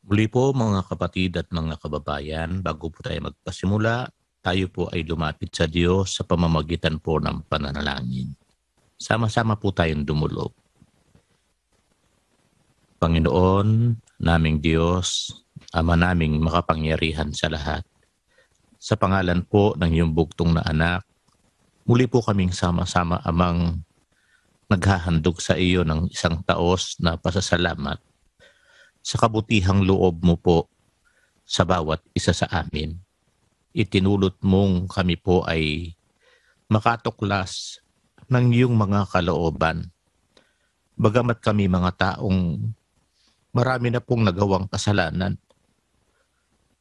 Muli po mga kapatid at mga kababayan, bago po tayo magpasimula, tayo po ay lumapit sa Diyos sa pamamagitan po ng pananalangin. Sama-sama po tayong dumulog. Panginoon, naming Diyos, Ama naming makapangyarihan sa lahat, sa pangalan po ng iyong bugtong na anak, muli po kaming sama-sama amang naghahandog sa iyo ng isang taos na pasasalamat sa kabutihang loob mo po sa bawat isa sa amin. Itinulot mong kami po ay makatuklas ng iyong mga kalooban. Bagamat kami mga taong marami na pong nagawang kasalanan,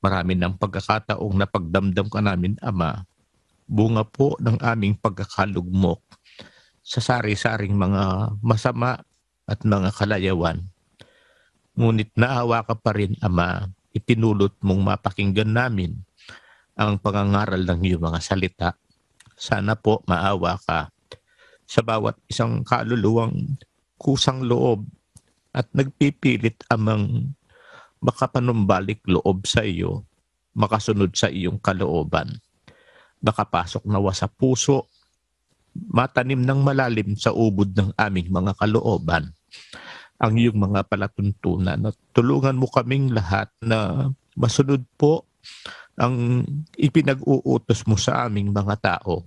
marami ng pagkakataong napagdamdam ka namin, Ama, bunga po ng aming pagkakalugmok sa sari-saring mga masama at mga kalayawan. Ngunit naawa ka pa rin, Ama, itinulot mong mapakinggan namin ang pangangaral ng iyong mga salita. Sana po maawa ka sa bawat isang kaluluwang kusang loob at nagpipilit amang makapanumbalik loob sa iyo, makasunod sa iyong kalooban. Makapasok nawa sa puso, matanim ng malalim sa ubod ng aming mga kalooban ang iyong mga palatuntunan, at tulungan mo kaming lahat na masunod po ang ipinag-uutos mo sa aming mga tao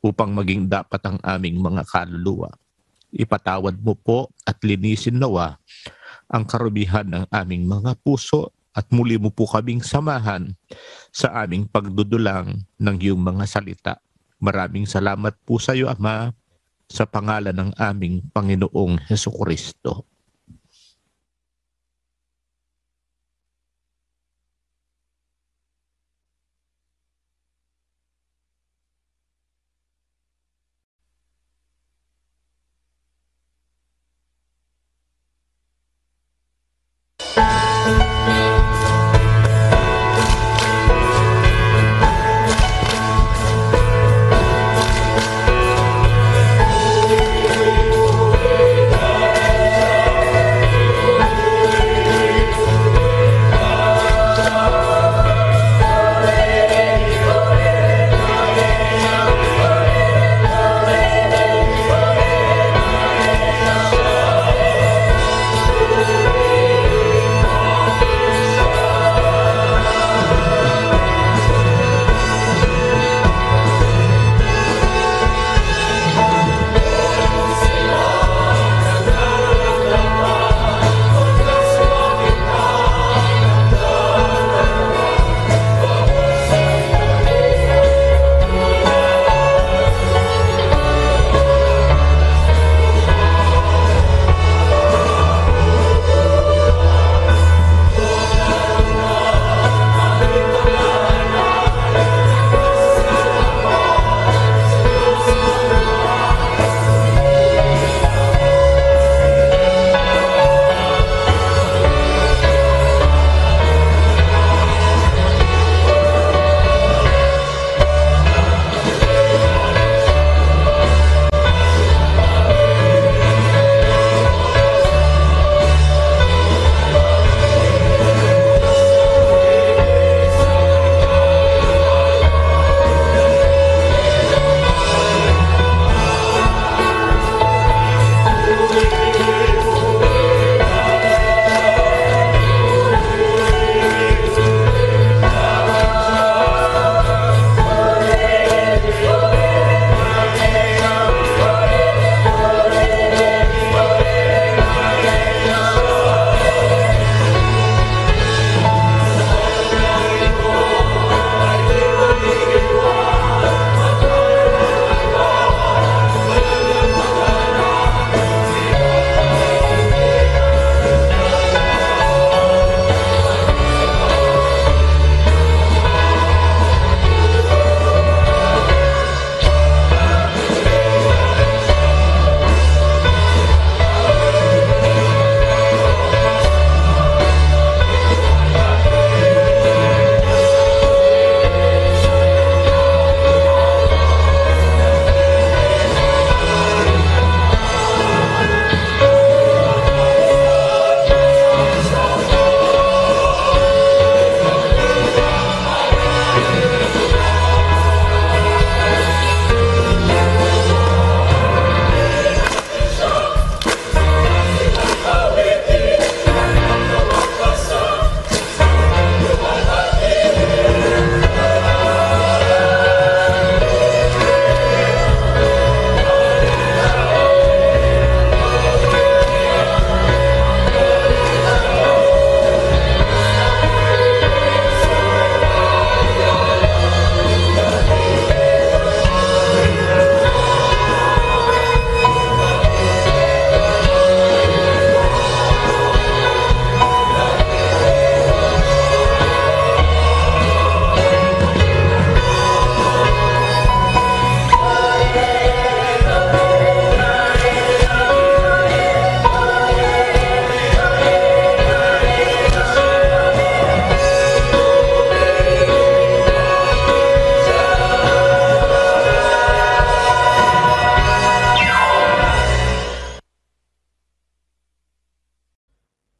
upang maging dapat ang aming mga kaluluwa. Ipatawad mo po at linisin nawa ang karubihan ng aming mga puso at muli mo po kaming samahan sa aming pagdudulang ng iyong mga salita. Maraming salamat po sa iyo, Ama, sa pangalan ng aming Panginoong Hesukristo.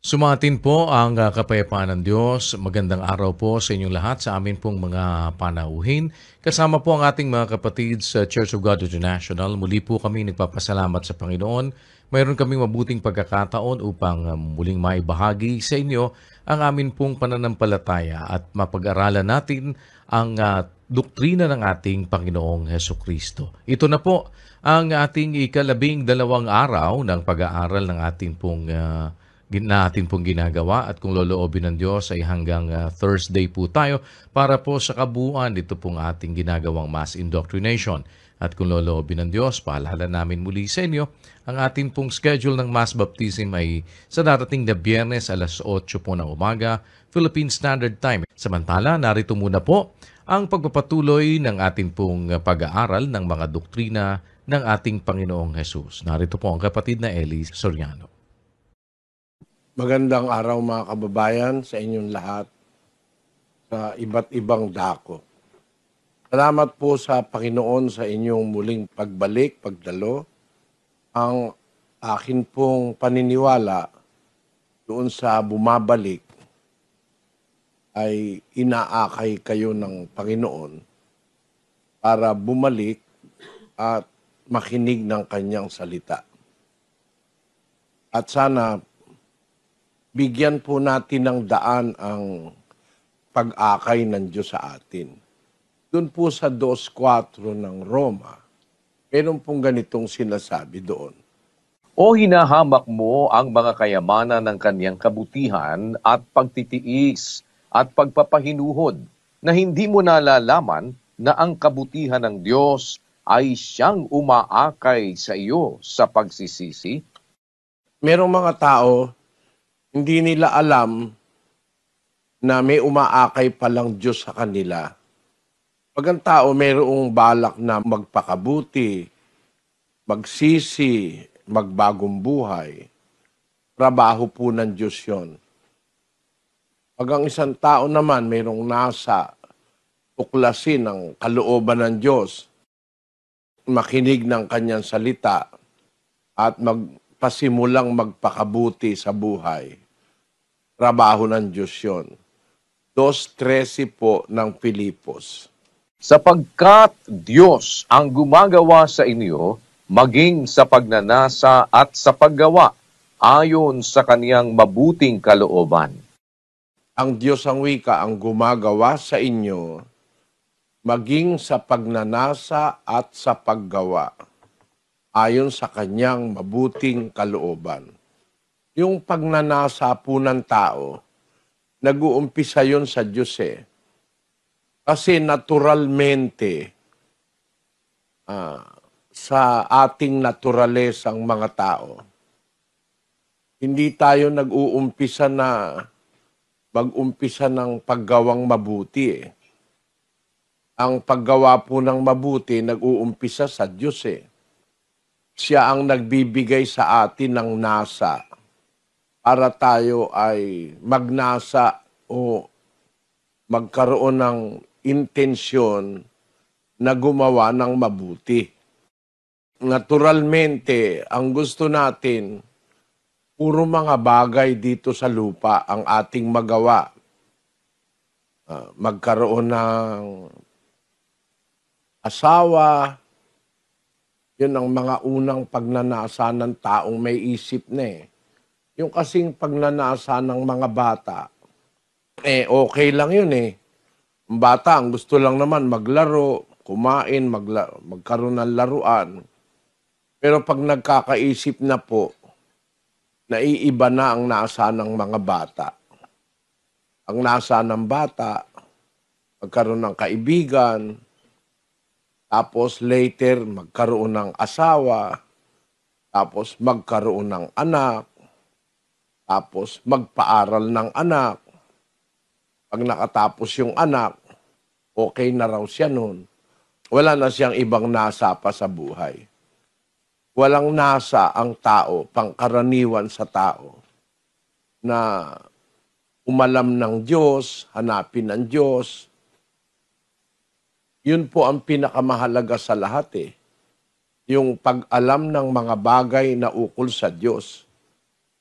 Sumatin po ang kapayapaan ng Diyos. Magandang araw po sa inyong lahat sa amin pong mga panauhin. Kasama po ang ating mga kapatid sa Church of God International. Muli po kami nagpapasalamat sa Panginoon. Mayroon kaming mabuting pagkakataon upang muling maibahagi sa inyo ang amin pong pananampalataya at mapag-aralan natin ang doktrina ng ating Panginoong Heso Kristo. Ito na po ang ating ika-12 araw ng pag-aaral ng ating pong natin pong ginagawa at kung loloobin ng Diyos ay hanggang Thursday po tayo para po sa kabuuan dito pong ating ginagawang mass indoctrination. At kung loloobin ng Diyos, paalala namin muli sa inyo, ang ating pong schedule ng mass baptism ay sa darating na Biyernes alas 8 po ng umaga, Philippine Standard Time. Samantala, narito muna po ang pagpapatuloy ng ating pong pag-aaral ng mga doktrina ng ating Panginoong Hesus. Narito po ang kapatid na Eli Soriano. Magandang araw mga kababayan sa inyong lahat sa iba't ibang dako. Salamat po sa Panginoon sa inyong muling pagbalik, pagdalo. Ang akin pong paniniwala doon sa bumabalik ay inaakay kayo ng Panginoon para bumalik at makinig ng kanyang salita. At sana bigyan po natin ng daan ang pag-akay ng Diyos sa atin. Doon po sa 2:4 ng Roma, meron pong ganitong sinasabi doon. O hinahamak mo ang mga kayamanan ng kanyang kabutihan at pagtitiis at pagpapahinuhod na hindi mo nalalaman na ang kabutihan ng Diyos ay siyang umaakay sa iyo sa pagsisisi? Merong mga tao, hindi nila alam na may umaakay palang Diyos sa kanila. Pag ang tao mayroong balak na magpakabuti, magsisi, magbagong buhay, trabaho po ng Diyos yun. Pag ang isang tao naman mayroong nasa tuklasin ng kalooban ng Diyos, makinig ng kanyang salita at magpasimulang magpakabuti sa buhay, trabaho ng Diyos yun. 2:13 po ng Filipos. Sapagkat Diyos ang gumagawa sa inyo maging sa pagnanasa at sa paggawa ayon sa kaniyang mabuting kalooban. Ang Diyos ang wika ang gumagawa sa inyo maging sa pagnanasa at sa paggawa ayon sa kanyang mabuting kalooban. Yung pagnanasa po ng tao, nag-uumpisa yun sa Diyos eh. Kasi naturalmente, sa ating naturalesang mga tao, hindi tayo nag-uumpisa na mag-umpisa ng paggawang mabuti eh. Ang paggawa po ng mabuti, nag-uumpisa sa Diyos eh. Siya ang nagbibigay sa atin ng nasa para tayo ay magnasa o magkaroon ng intensyon na gumawa ng mabuti. Naturalmente, ang gusto natin, puro mga bagay dito sa lupa ang ating magawa. Magkaroon ng asawa, yun ang mga unang pagnanasa ng taong may isip na eh. Yung kasing pagnanasa ng mga bata, okay lang yun eh. Ang bata, ang gusto lang naman maglaro, kumain, magkaroon ng laruan. Pero pag nagkakaisip na po, naiiba na ang nasa ng mga bata. Ang nasa ng bata, magkaroon ng kaibigan, tapos later magkaroon ng asawa, tapos magkaroon ng anak, tapos magpaaral ng anak. Pag nakatapos yung anak, okay na raw siya nun. Wala na siyang ibang nasa pa sa buhay. Walang nasa ang tao, pangkaraniwan sa tao, na umalam ng Diyos, hanapin ng Diyos. Yun po ang pinakamahalaga sa lahat yung pag-alam ng mga bagay na ukol sa Diyos.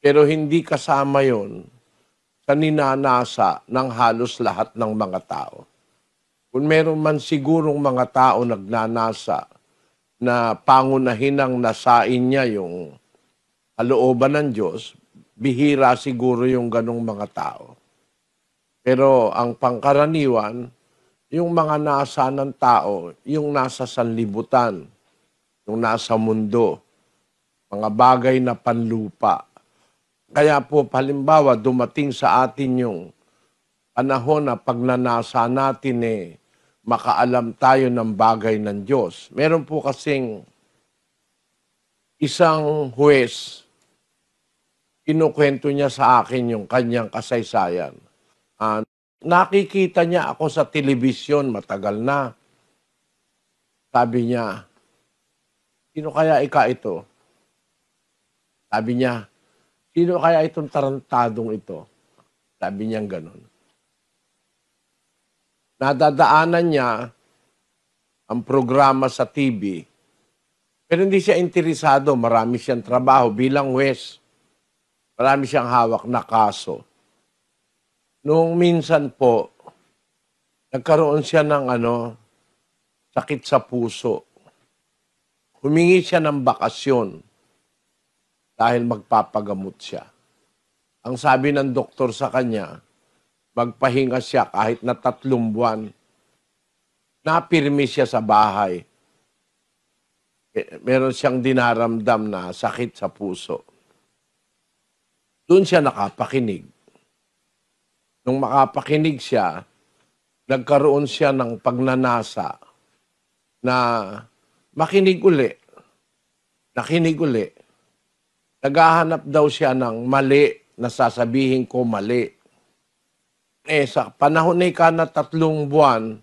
Pero hindi kasama yon sa ninanasa ng halos lahat ng mga tao. Kung meron man sigurong mga tao nagnanasa na pangunahin ang nasain niya yung kalooban ng Diyos, bihira siguro yung ganong mga tao. Pero ang pangkaraniwan, yung mga nasa ng tao, yung nasa sanlibutan, yung nasa mundo, mga bagay na panlupa. Kaya po, halimbawa, dumating sa atin yung panahon na pagnanasa natin makaalam tayo ng bagay ng Diyos. Meron po kasing isang huwes, kinukwento niya sa akin yung kanyang kasaysayan. Nakikita niya ako sa telebisyon matagal na. Sabi niya, sino kaya ito? Sabi niya, sino kaya itong tarantadong ito? Sabi niya ganon. Nadadaanan niya ang programa sa TV, pero hindi siya interesado. Marami siyang trabaho bilang huwes. Marami siyang hawak na kaso. Noong minsan po, nagkaroon siya ng sakit sa puso. Humingi siya ng bakasyon dahil magpapagamot siya. Ang sabi ng doktor sa kanya, magpahinga siya kahit na 3 buwan. Napirmi siya sa bahay. Meron siyang dinaramdam na sakit sa puso. Doon siya nakapakinig. Nung makapakinig siya, nagkaroon siya ng pagnanasa na makinig uli. Nakinig uli. Naghahanap daw siya ng mali na sasabihin ko mali. Sa panahon na na 3 buwan,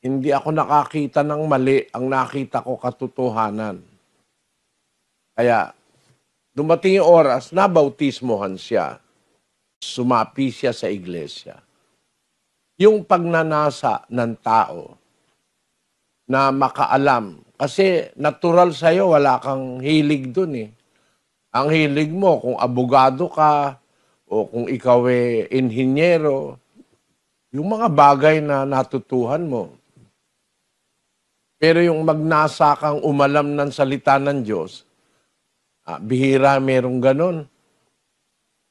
hindi ako nakakita ng mali. Ang nakita ko katotohanan. Kaya, dumating yung oras, nabautismohan siya. Sumapi siya sa iglesia. Yung pagnanasa ng tao na makaalam. Kasi natural sa'yo, wala kang hilig dun Ang hilig mo, kung abogado ka, o kung ikaw inhinyero, yung mga bagay na natutuhan mo. Pero yung magnasa kang umalam ng salita ng Diyos, bihira merong ganon.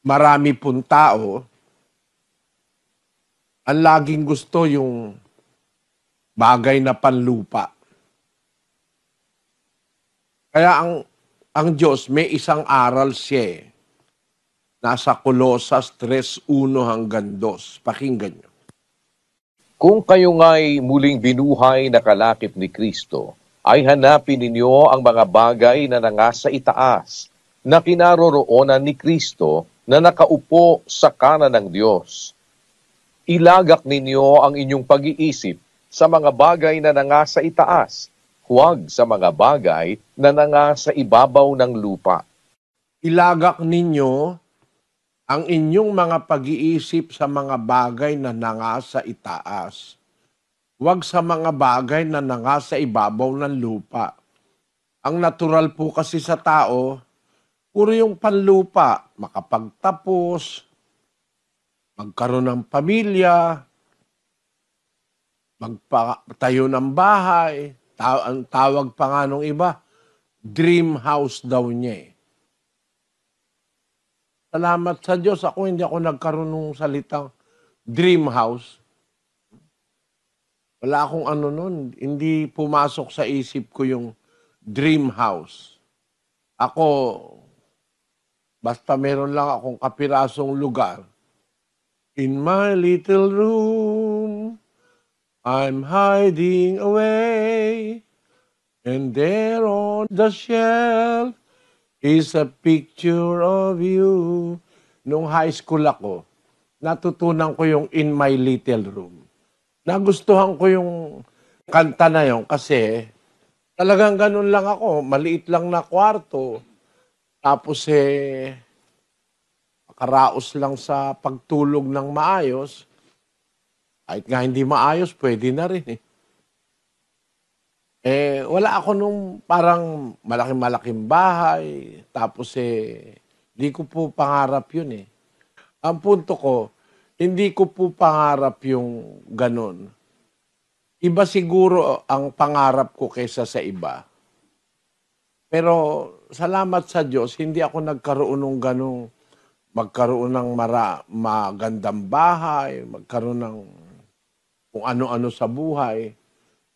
Marami pong tao, ang laging gusto yung bagay na panlupa. Kaya ang Diyos, may isang aral siya nasa Colosas 3:1-2. Pakinggan nyo. Kung kayo nga'y muling binuhay na kalakip ni Kristo, ay hanapin ninyo ang mga bagay na nangasa itaas, na kinaroroonan ni Kristo na nakaupo sa kanan ng Diyos. Ilagak ninyo ang inyong pag-iisip sa mga bagay na nangasa itaas, huwag sa mga bagay na nangasa ibabaw ng lupa. Ilagak ninyo ang inyong mga pag-iisip sa mga bagay na nangasa itaas, huwag sa mga bagay na nangasa ibabaw ng lupa. Ang natural po kasi sa tao, puro yung panlupa, makapagtapos, magkaroon ng pamilya, magpatayo ng bahay. Ang tawag pa nga nung iba, dream house daw niya Salamat sa Diyos, hindi ako nagkaroon ng salitang dream house. Wala akong nun, hindi pumasok sa isip ko yung dream house. Ako, basta meron lang akong kapirasong lugar. In my little room, I'm hiding away. And there on the shelf is a picture of you. Nung high school ako, natutunan ko yung In My Little Room. Nagustuhan ko yung kanta na yun kasi talagang ganun lang ako. Maliit lang na kwarto. Tapos makaraos lang sa pagtulog ng maayos. Kahit nga hindi maayos, pwede na rin wala ako nung parang malaking-malaking bahay. Tapos Hindi ko po pangarap yun eh. Ang punto ko, hindi ko po pangarap yung ganun. Iba siguro ang pangarap ko kaysa sa iba. Pero salamat sa Diyos, hindi ako nagkaroon ng ganung magkaroon ng magandang bahay, magkaroon ng kung ano-ano sa buhay.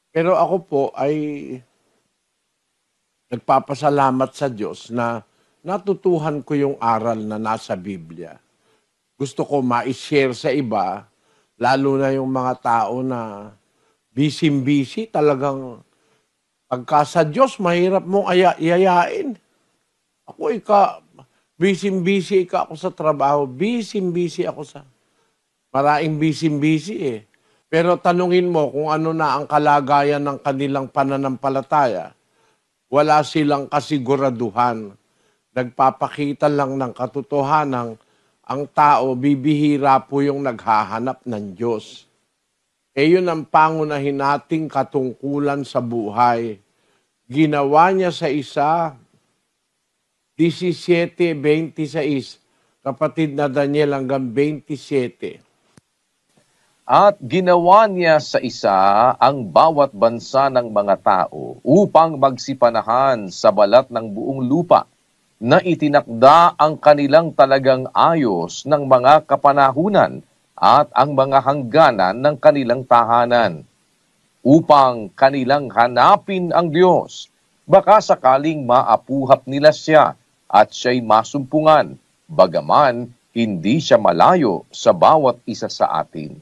Pero ako po ay nagpapasalamat sa Diyos na natutuhan ko yung aral na nasa Biblia. Gusto ko ma-share sa iba, lalo na yung mga tao na busy-busy, talagang pagka sa Diyos, mahirap mong iayain. Ako busy-busy ako sa trabaho, busy-busy ako sa maraming busy-busy eh. Pero tanungin mo kung ano na ang kalagayan ng kanilang pananampalataya, wala silang kasiguraduhan. Nagpapakita lang ng katotohanan ang tao, bibihira po yung naghahanap ng Diyos. Yun ang pangunahin nating katungkulan sa buhay. Ginawa niya sa isa, 17:26, kapatid na Daniel hanggang 27. At ginawa niya sa isa ang bawat bansa ng mga tao upang magsipanahan sa balat ng buong lupa na itinakda ang kanilang talagang ayos ng mga kapanahunan at ang mga hangganan ng kanilang tahanan upang kanilang hanapin ang Diyos. Baka sakaling maapuhap nila siya at siya'y masumpungan, bagaman hindi siya malayo sa bawat isa sa atin.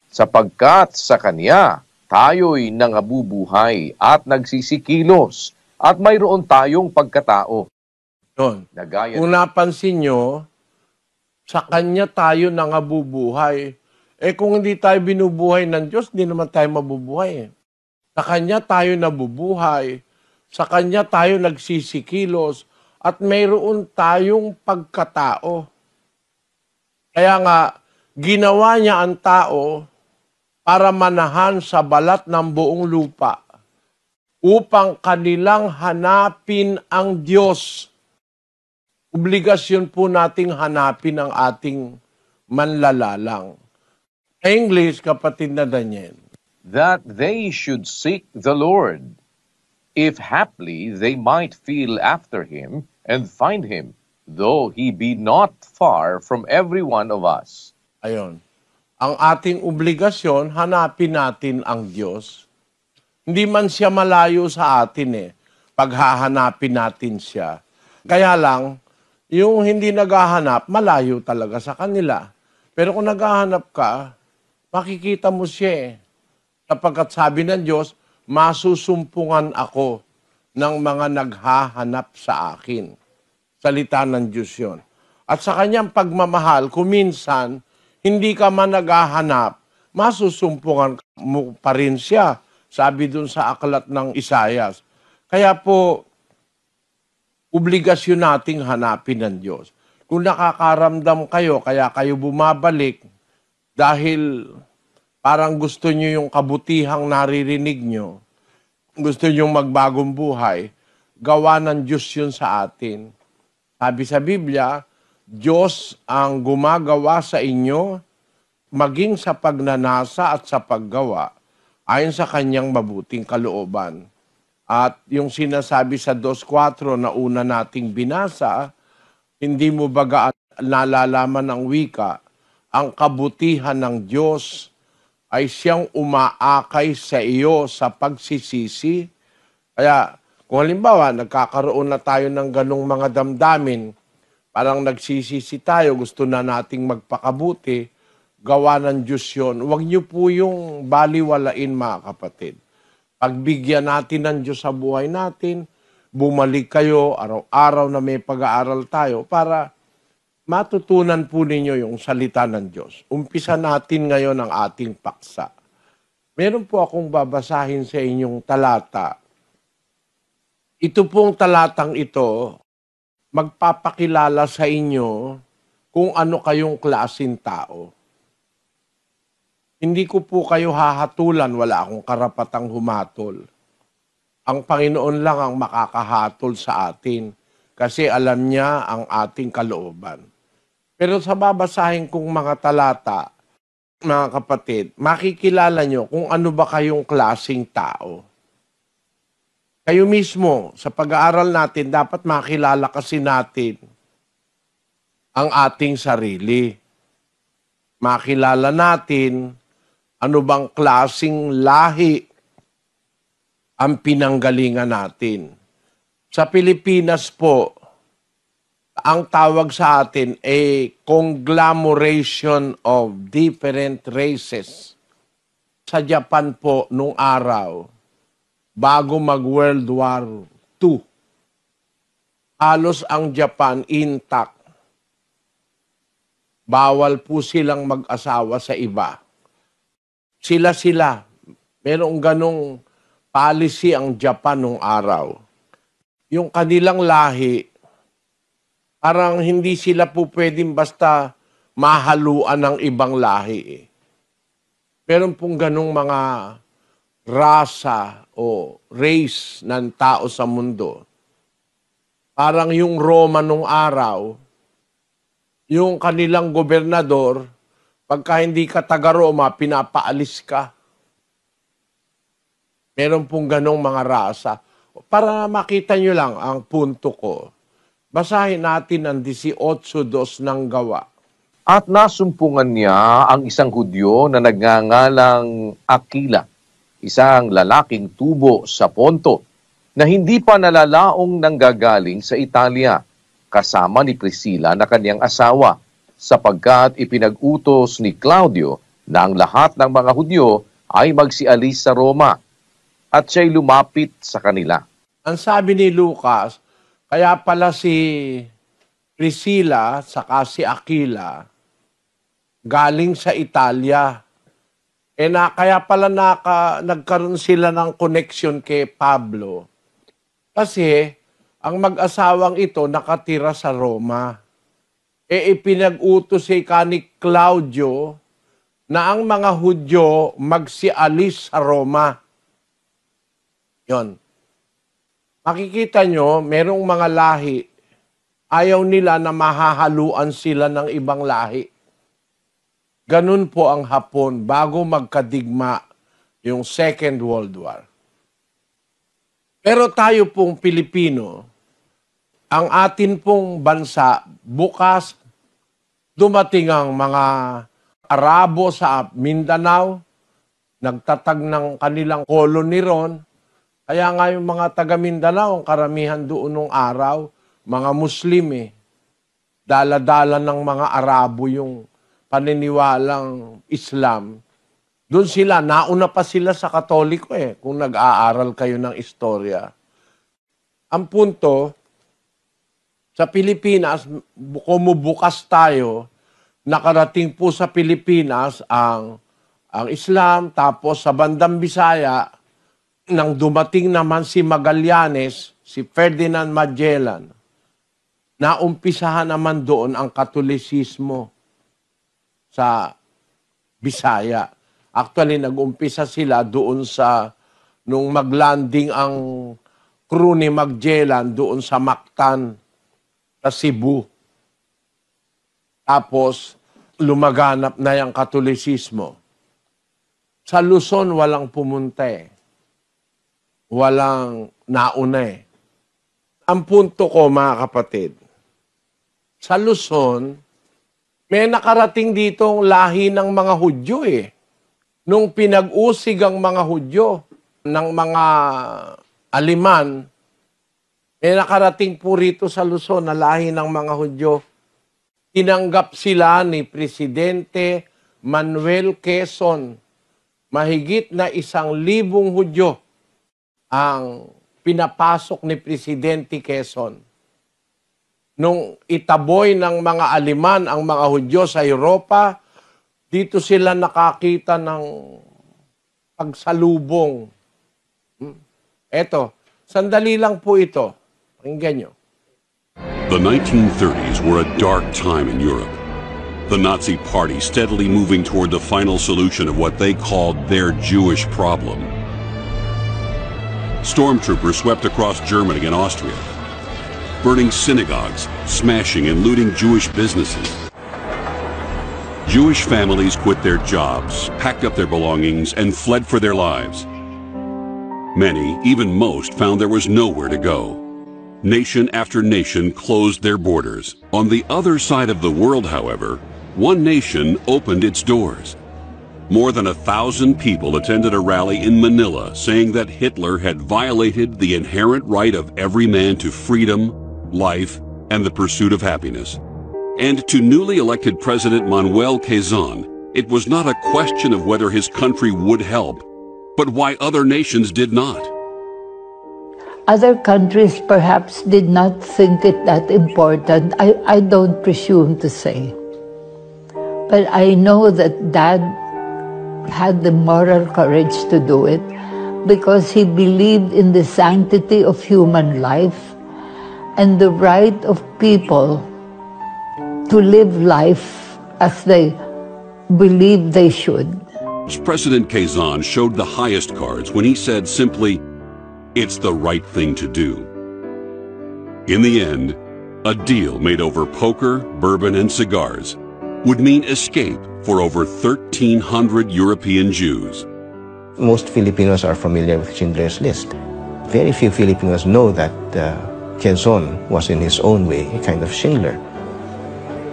Sapagkat sa Kanya, tayo'y nangabubuhay at nagsisikilos at mayroon tayong pagkatao. Yun. Nagaya Kung napansin nyo, sa Kanya tayo nangabubuhay. Kung hindi tayo binubuhay ng Diyos, hindi naman tayo mabubuhay. Sa Kanya tayo nabubuhay. Sa Kanya tayo nagsisikilos. At mayroon tayong pagkatao. Kaya nga, ginawa niya ang tao para manahan sa balat ng buong lupa upang kanilang hanapin ang Diyos. Obligasyon po nating hanapin ang ating manlalalang. English, kapatid na Daniel. that they should seek the Lord, if haply they might feel after him and find him, though he be not far from every one of us. Ayon. Ang ating obligasyon, hanapin natin ang Diyos. Hindi man siya malayo sa atin paghahanapin natin siya. Kaya lang, yung hindi naghahanap, malayo talaga sa kanila. Pero kung naghahanap ka, makikita mo siya Sapagkat sabi ng Diyos, masusumpungan ako ng mga naghahanap sa akin. Salita ng Diyos yun. At sa kanyang pagmamahal, kuminsan, hindi ka man naghahanap, masusumpungan mo pa rin siya. Sabi dun sa aklat ng Isayas. Kaya po, obligasyon nating hanapin ng Diyos. Kung nakakaramdam kayo, kaya kayo bumabalik, dahil parang gusto nyo yung kabutihang naririnig nyo, gusto nyo magbagong buhay, gawa ng Diyos yun sa atin. Sabi sa Biblia, Diyos ang gumagawa sa inyo, maging sa pagnanasa at sa paggawa, ayon sa kanyang mabuting kalooban. At yung sinasabi sa 2:4 na una nating binasa, hindi mo baga nalalaman ng wika, ang kabutihan ng Diyos ay siyang umaakay sa iyo sa pagsisisi. Kaya kung halimbawa, nagkakaroon na tayo ng ganong mga damdamin, parang nagsisisi tayo, gusto na nating magpakabuti, gawa ng Diyos yun. Huwag niyo po yung baliwalain, mga kapatid. Pagbigyan natin ng Diyos sa buhay natin, bumalik kayo araw-araw na may pag-aaral tayo para matutunan po ninyo yung salita ng Diyos. Umpisa natin ngayon ang ating paksa. Meron po akong babasahin sa inyong talata. Ito pong talatang ito, magpapakilala sa inyo kung ano kayong klaseng tao. Hindi ko po kayo hahatulan, wala akong karapatang humatol. Ang Panginoon lang ang makakahatol sa atin. kasi alam niya ang ating kalooban. Pero sa babasahin kong mga talata, mga kapatid, makikilala nyo kung ano ba kayong klaseng tao. Kayo mismo, sa pag-aaral natin, dapat makilala kasi natin ang ating sarili. Makilala natin ano bang klaseng lahi ang pinanggalingan natin. Sa Pilipinas po, ang tawag sa atin ay conglomeration of different races. Sa Japan po, nung araw, bago mag-World War II, halos ang Japan intact. Bawal po silang mag-asawa sa iba. Sila-sila. Merong ganong policy ang Japan nung araw. Yung kanilang lahi, parang hindi sila po pwedeng basta mahaluan ng ibang lahi. Meron pong ganong mga rasa o race ng tao sa mundo. Parang yung Roma nung araw, yung kanilang gobernador, pagka hindi ka taga-Roma, pinapaalis ka. Meron pong ganong mga rasa. Para makita nyo lang ang punto ko, basahin natin ang 18:2 ng Gawa. At nasumpungan niya ang isang Hudyo na nagngangalang Aquila, isang lalaking tubo sa Ponto, na hindi pa nalalaong nanggagaling sa Italia, kasama ni Priscilla na kanyang asawa, sapagkat ipinag-utos ni Claudio na ang lahat ng mga Hudyo ay magsialis sa Roma, at siya'y lumapit sa kanila. Ang sabi ni Lucas, kaya pala si Priscilla saka si Aquila galing sa Italia. Kaya pala nagkaroon sila ng connection kay Pablo. Kasi ang mag-asawang ito nakatira sa Roma. Ipinag-utos si Claudio na ang mga Hudyo magsialis sa Roma. Yon. Makikita nyo, merong mga lahi, ayaw nila na mahahaluan sila ng ibang lahi. Ganun po ang Hapon bago magkadigma yung Second World War. Pero tayo pong Pilipino, ang atin pong bansa, bukas dumating ang mga Arabo sa Mindanao, nagtatag ng kanilang colony ron. Kaya nga yung mga taga Mindanao, ang karamihan doon nung araw, mga Muslim Dala-dala ng mga Arabo yung paniniwalang Islam. Doon sila, nauna pa sila sa Katoliko kung nag-aaral kayo ng istorya. Ang punto, sa Pilipinas, kumubukas tayo, nakarating po sa Pilipinas ang Islam, tapos sa bandang Bisaya, nang dumating naman si Magallanes, si Ferdinand Magellan, naumpisahan naman doon ang Katolisismo sa Bisaya. Actually, nag-umpisa sila doon nung maglanding ang crew ni Magellan doon sa Mactan, sa Cebu. Tapos, lumaganap na yung Katolisismo. Sa Luzon, walang pumunta Walang nauna Ang punto ko, mga kapatid, sa Luzon, may nakarating ditong lahi ng mga Hudyo Nung pinag-usig ang mga Hudyo ng mga Aliman, may nakarating po rito sa Luzon na lahi ng mga Hudyo. Tinanggap sila ni Presidente Manuel Quezon. Mahigit na 1,000 Hudyo ang pinapasok ni Presidente Quezon. Nung itaboy ng mga Aliman ang mga Hudyo sa Europa, dito sila nakakita ng pagsalubong. Eto, sandali lang po ito. Pakinggan nyo. The 1930s were a dark time in Europe. The Nazi Party steadily moving toward the final solution of what they called their Jewish problem. Stormtroopers swept across Germany and Austria. burning synagogues, smashing and looting Jewish businesses. Jewish families quit their jobs, packed up their belongings, and fled for their lives. Many, even most, found there was nowhere to go. Nation after nation closed their borders. On the other side of the world, however, one nation opened its doors. More than 1,000 people attended a rally in Manila saying that Hitler had violated the inherent right of every man to freedom, life, and the pursuit of happiness. And to newly elected President Manuel Quezon, it was not a question of whether his country would help, but why other nations did not. Other countries perhaps did not think it that important. I don't presume to say. But I know that Dad had the moral courage to do it because he believed in the sanctity of human life and the right of people to live life as they believe they should. President Quezon showed the highest cards when he said simply, "It's the right thing to do." In the end, a deal made over poker, bourbon, and cigars would mean escape for over 1,300 European Jews. Most Filipinos are familiar with Schindler's List. Very few Filipinos know that Quezon was in his own way a kind of Schindler.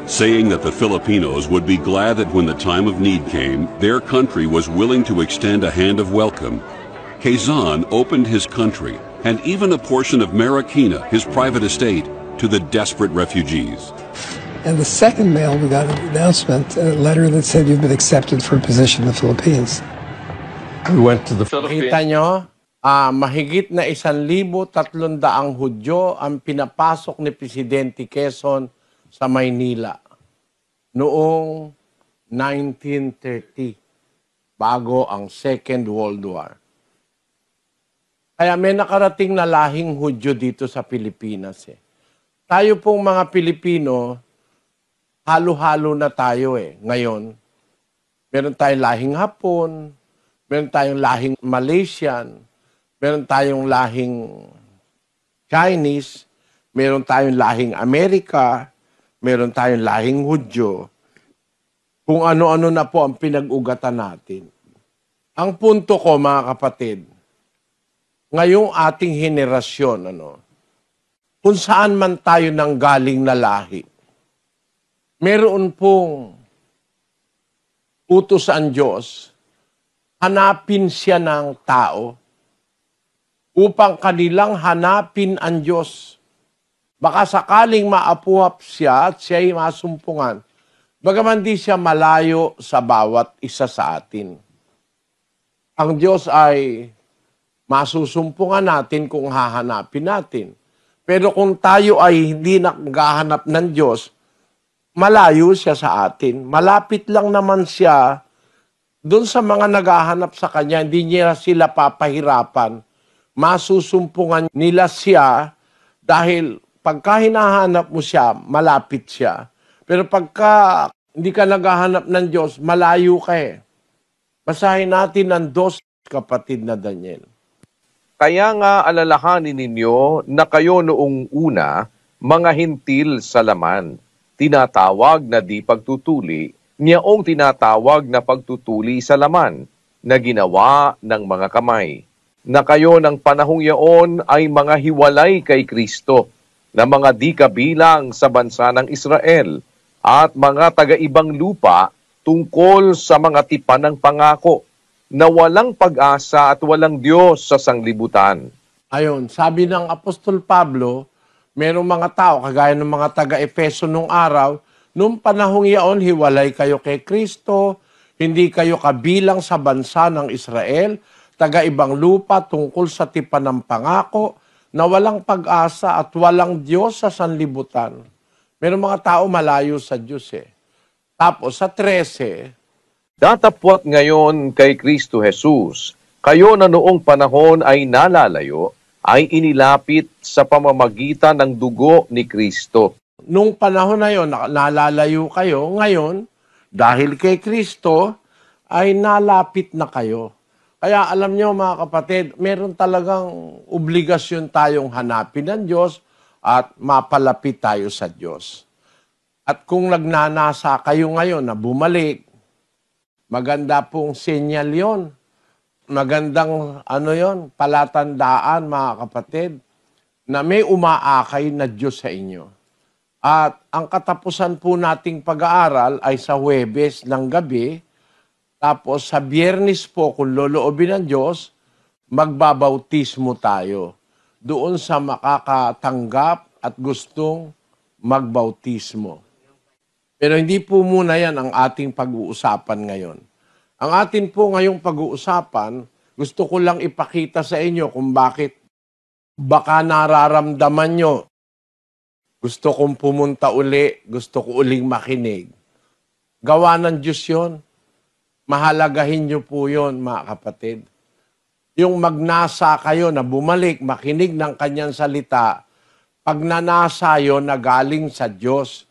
Saying that the Filipinos would be glad that when the time of need came, their country was willing to extend a hand of welcome, Quezon opened his country and even a portion of Marikina, his private estate, to the desperate refugees. And the second mail, we got an announcement, a letter that said you've been accepted for a position in the Philippines. We went to the Kita nyo, mahigit na 1,300 Hudyo ang pinapasok ni Presidente Quezon sa Maynila noong 1930, bago ang Second World War. Kaya may nakarating na lahing Hudyo dito sa Pilipinas. Tayo pong mga Pilipino, halo-halo na tayo ngayon. Meron tayong lahing Hapon, meron tayong lahing Malaysian, meron tayong lahing Chinese, meron tayong lahing Amerika, meron tayong lahing Hudyo. Kung ano-ano na po ang pinag-ugatan natin. Ang punto ko, mga kapatid, ngayong ating henerasyon, kung saan man tayo nanggaling na lahi, meron pong utos ang Diyos, hanapin siya ng tao upang kanilang hanapin ang Diyos. Baka sakaling maapuhap siya at siya'y masumpungan, bagaman di siya malayo sa bawat isa sa atin. Ang Diyos ay masusumpungan natin kung hahanapin natin. Pero kung tayo ay hindi naghahanap ng Diyos, malayo siya sa atin. Malapit lang naman siya doon sa mga naghahanap sa Kanya. Hindi niya sila papahirapan. Masusumpungan nila siya dahil pagka hinahanap mo siya, malapit siya. Pero pagka hindi ka naghahanap ng Diyos, malayo ka . Basahin natin ang 2, kapatid na Daniel. Kaya nga alalahanin ninyo na kayo noong una, mga hintil sa laman, tinatawag na di pagtutuli, niyaong tinatawag na pagtutuli sa laman, na ginawa ng mga kamay. Na kayo ng panahong yaon ay mga hiwalay kay Kristo, na mga di kabilang sa bansa ng Israel, at mga taga-ibang lupa tungkol sa mga tipan ng pangako, na walang pag-asa at walang Diyos sa sanglibutan. Ayon, sabi ng Apostol Pablo, merong mga tao, kagaya ng mga taga-Efeso nung araw, nung panahong yaon, hiwalay kayo kay Kristo, hindi kayo kabilang sa bansa ng Israel, taga-ibang lupa tungkol sa tipan ng pangako, na walang pag-asa at walang Diyos sa sanlibutan. Merong mga tao malayo sa Diyos . Tapos sa 13, Datapwat ngayon kay Kristo Jesus, kayo na noong panahon ay nalalayo, ay inilapit sa pamamagitan ng dugo ni Kristo. nung panahon na yon, nalalayo kayo, ngayon, dahil kay Kristo, ay nalapit na kayo. Kaya alam nyo mga kapatid, meron talagang obligasyon tayong hanapin ng Diyos at mapalapit tayo sa Diyos. At kung nagnanasa kayo ngayon na bumalik, maganda pong senyal yon. Magandang palatandaan mga kapatid, na may umaakay na Diyos sa inyo. At ang katapusan po nating pag-aaral ay sa Huwebes ng gabi, tapos sa Biyernes po, kung loloobin ng Diyos, magbabautismo tayo doon sa makakatanggap at gustong magbautismo. Pero hindi po muna yan ang ating pag-uusapan ngayon. Ang atin po ngayong pag-uusapan, gusto ko lang ipakita sa inyo kung bakit baka nararamdaman nyo. Gusto kong pumunta uli, gusto ko uling makinig. Gawa ng Diyos yun. Mahalagahin nyo po yun, mga kapatid. Yung magnasa kayo na bumalik, makinig ng kanyang salita, pag nanasa yun na galing sa Diyos.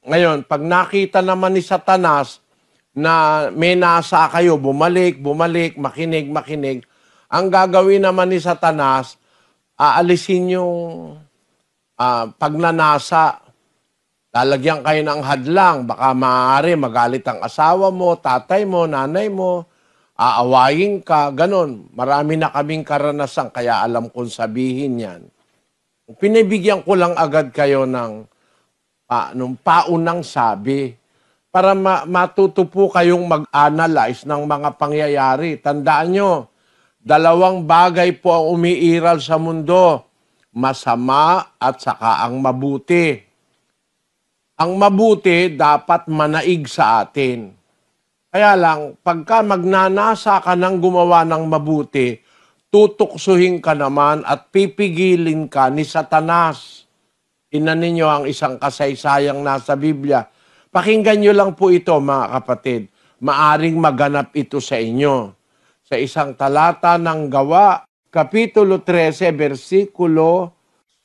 Ngayon, pag nakita naman ni Satanas na may nasa kayo, bumalik, makinig, ang gagawin naman ni Satanas, aalisin yung pagnanasa. Lalagyan kayo ng hadlang. Baka maaari magalit ang asawa mo, tatay mo, nanay mo, aawayin ka, ganon. Marami na kaming karanasan, kaya alam kong sabihin yan. Pinibigyan ko lang agad kayo ng paunang sabi para matuto po kayong mag-analyze ng mga pangyayari. Tandaan nyo, dalawang bagay po ang umiiral sa mundo, masama at saka ang mabuti. Ang mabuti dapat manaig sa atin. Kaya lang, pagka magnanasa ka ng gumawa ng mabuti, tutuksuhin ka naman at pipigilin ka ni Satanas. Tingnan ninyo ang isang kasaysayang nasa Biblia. Pakinggan nyo lang po ito, mga kapatid. Maaring maganap ito sa inyo. Sa isang talata ng Gawa, Kapitulo 13, versikulo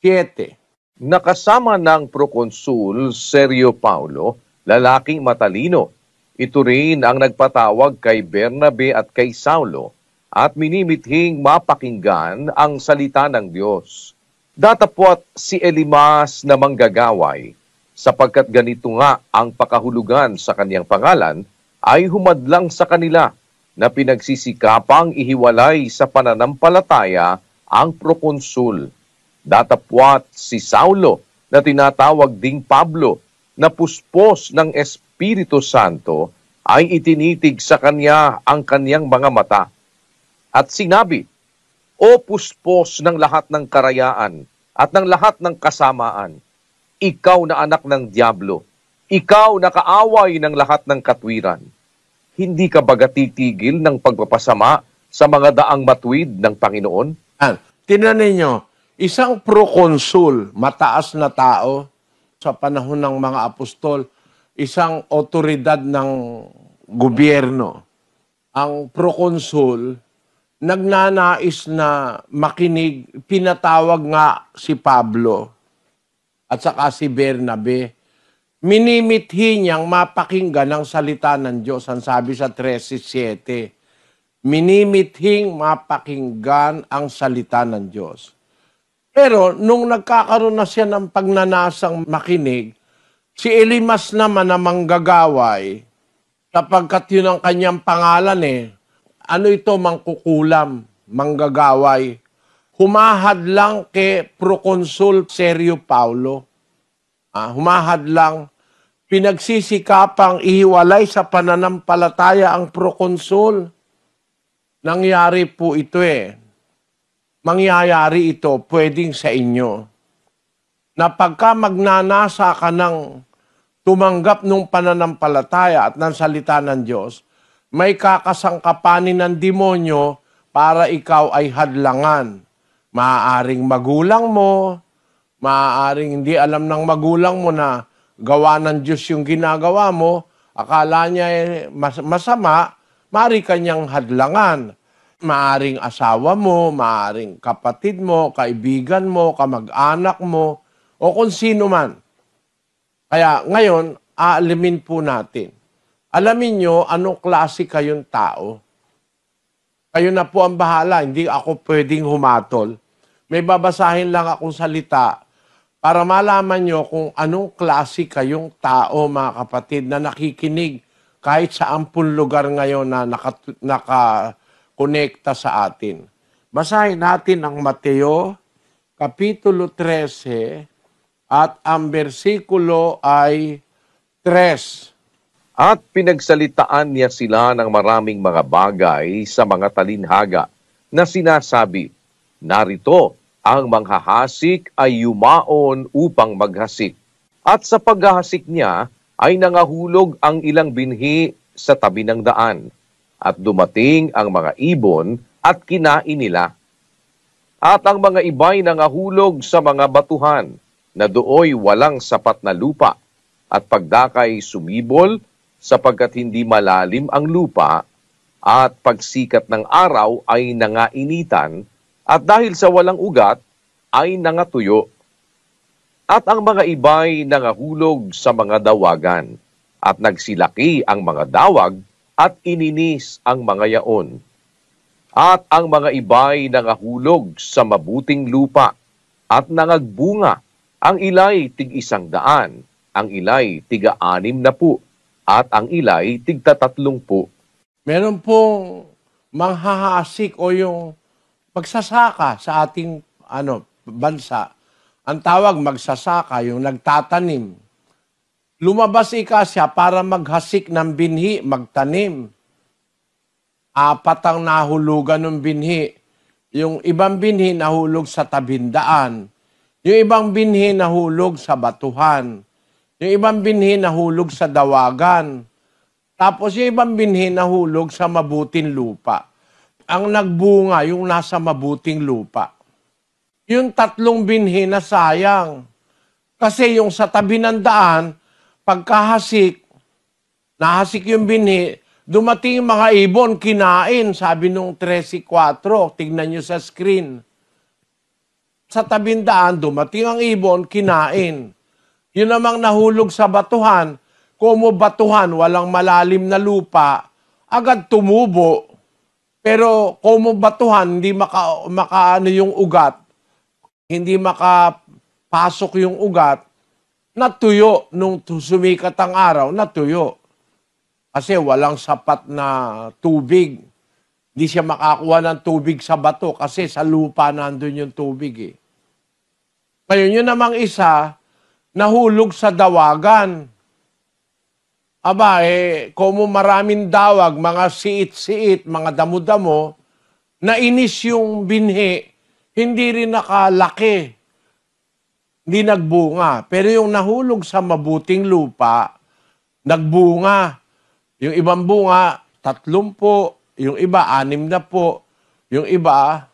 7. Nakasama ng Prokonsul Sergio Paulo, lalaking matalino. Ito rin ang nagpatawag kay Bernabe at kay Saulo at minimithing mapakinggan ang salita ng Diyos. Datapwat si Elimas na manggagaway, sapagkat ganito nga ang pakahulugan sa kaniyang pangalan, ay humadlang sa kanila na pinagsisikapang ihiwalay sa pananampalataya ang prokonsul. Datapwat si Saulo na tinatawag ding Pablo, na puspos ng Espiritu Santo, ay itinitig sa kanya ang kaniyang mga mata. At sinabi, O puspos ng lahat ng karayaan at ng lahat ng kasamaan, ikaw na anak ng Diablo, ikaw na kaaway ng lahat ng katwiran. Hindi ka baga titigil ng pagpapasama sa mga daang matuwid ng Panginoon? Tingnan ninyo, isang prokonsul, mataas na tao sa panahon ng mga apostol, isang otoridad ng gobyerno. Ang prokonsul, nagnanais na makinig, pinatawag nga si Pablo at saka si Bernabe. Minimithi niyang mapakinggan ang salita ng Diyos. Ang sabi sa 13:7, minimithing mapakinggan ang salita ng Diyos. Pero nung nagkakaroon na siya ng pagnanasang makinig, si Elimas naman na manggagaway, sapagkat yun ang kanyang pangalan ano ito, mangkukulam, manggagaway, humahad lang kay Prokonsul Sergio Paulo. Humahad lang, pinagsisikapang ihiwalay sa pananampalataya ang prokonsul. Nangyari po ito Mangyayari ito, pwedeng sa inyo. Na pagka magnanasa ka ng tumanggap ng pananampalataya at ng salita ng Diyos, may kakasangkapanin ng demonyo para ikaw ay hadlangan. Maaaring magulang mo, maaaring hindi alam ng magulang mo na gawa ng Diyos yung ginagawa mo, akala niya masama, maaari kanyang hadlangan. Maaring asawa mo, maaring kapatid mo, kaibigan mo, kamag-anak mo, o kung sino man. Kaya ngayon, aalamin po natin. Alamin nyo anong klase kayong tao. Kayo na po ang bahala, hindi ako pwedeng humatol. May babasahin lang akong salita para malaman nyo kung anong klase kayong tao, mga kapatid, na nakikinig kahit sa ampun lugar ngayon na nakakonekta sa atin. Basahin natin ang Mateo, Kapitulo 13, at ang bersikulo ay 3. At pinagsalitaan niya sila ng maraming mga bagay sa mga talinhaga na sinasabi, narito, ang manghahasik ay yumaon upang maghasik. At sa paghahasik niya ay nangahulog ang ilang binhi sa tabi ng daan. At dumating ang mga ibon at kinain nila. At ang mga iba'y nangahulog sa mga batuhan na dooy walang sapat na lupa. At pagdakay sumibol sapagkat hindi malalim ang lupa at pagsikat ng araw ay nangainitan at dahil sa walang ugat, ay nangatuyo. At ang mga iba'y nangahulog sa mga dawagan, at nagsilaki ang mga dawag, at ininis ang mga yaon. At ang mga iba'y nangahulog sa mabuting lupa, at nangagbunga, ang ilay tig-100, ang ilay tig-60, at ang ilay tig-30. Meron pong manghahasik o yung magsasaka sa ating bansa. Ang tawag magsasaka, yung nagtatanim. Lumabas siya para maghasik ng binhi, magtanim. 4 ang nahulugan ng binhi. Yung ibang binhi nahulog sa tabindaan. Yung ibang binhi nahulog sa batuhan. Yung ibang binhi nahulog sa dawagan. Tapos yung ibang binhi nahulog sa mabuting lupa. Ang nagbunga, yung nasa mabuting lupa. Yung 3 binhi na sayang. Kasi yung sa tabi ng daan, pagkahasik, nahasik yung binhi, dumating mga ibon, kinain, sabi nung 13:4, tignan nyo sa screen. Sa tabing daan, dumating ang ibon, kinain. Yun namang nahulog sa batuhan, kumo batuhan, walang malalim na lupa, agad tumubo. Pero kumo batuhan, hindi makaano yung ugat, hindi makapasok yung ugat, natuyo nung sumikat ang araw, natuyo. Kasi walang sapat na tubig. Hindi siya makakuha ng tubig sa bato kasi sa lupa nandun yung tubig eh. Ngayon, yun namang isa, nahulog sa dawagan. Aba, kumo maraming dawag, mga siit-siit, mga damo-damo, nainis yung binhi, hindi rin nakalaki, hindi nagbunga. Pero yung nahulog sa mabuting lupa, nagbunga. Yung ibang bunga, 30, yung iba, 60, yung iba,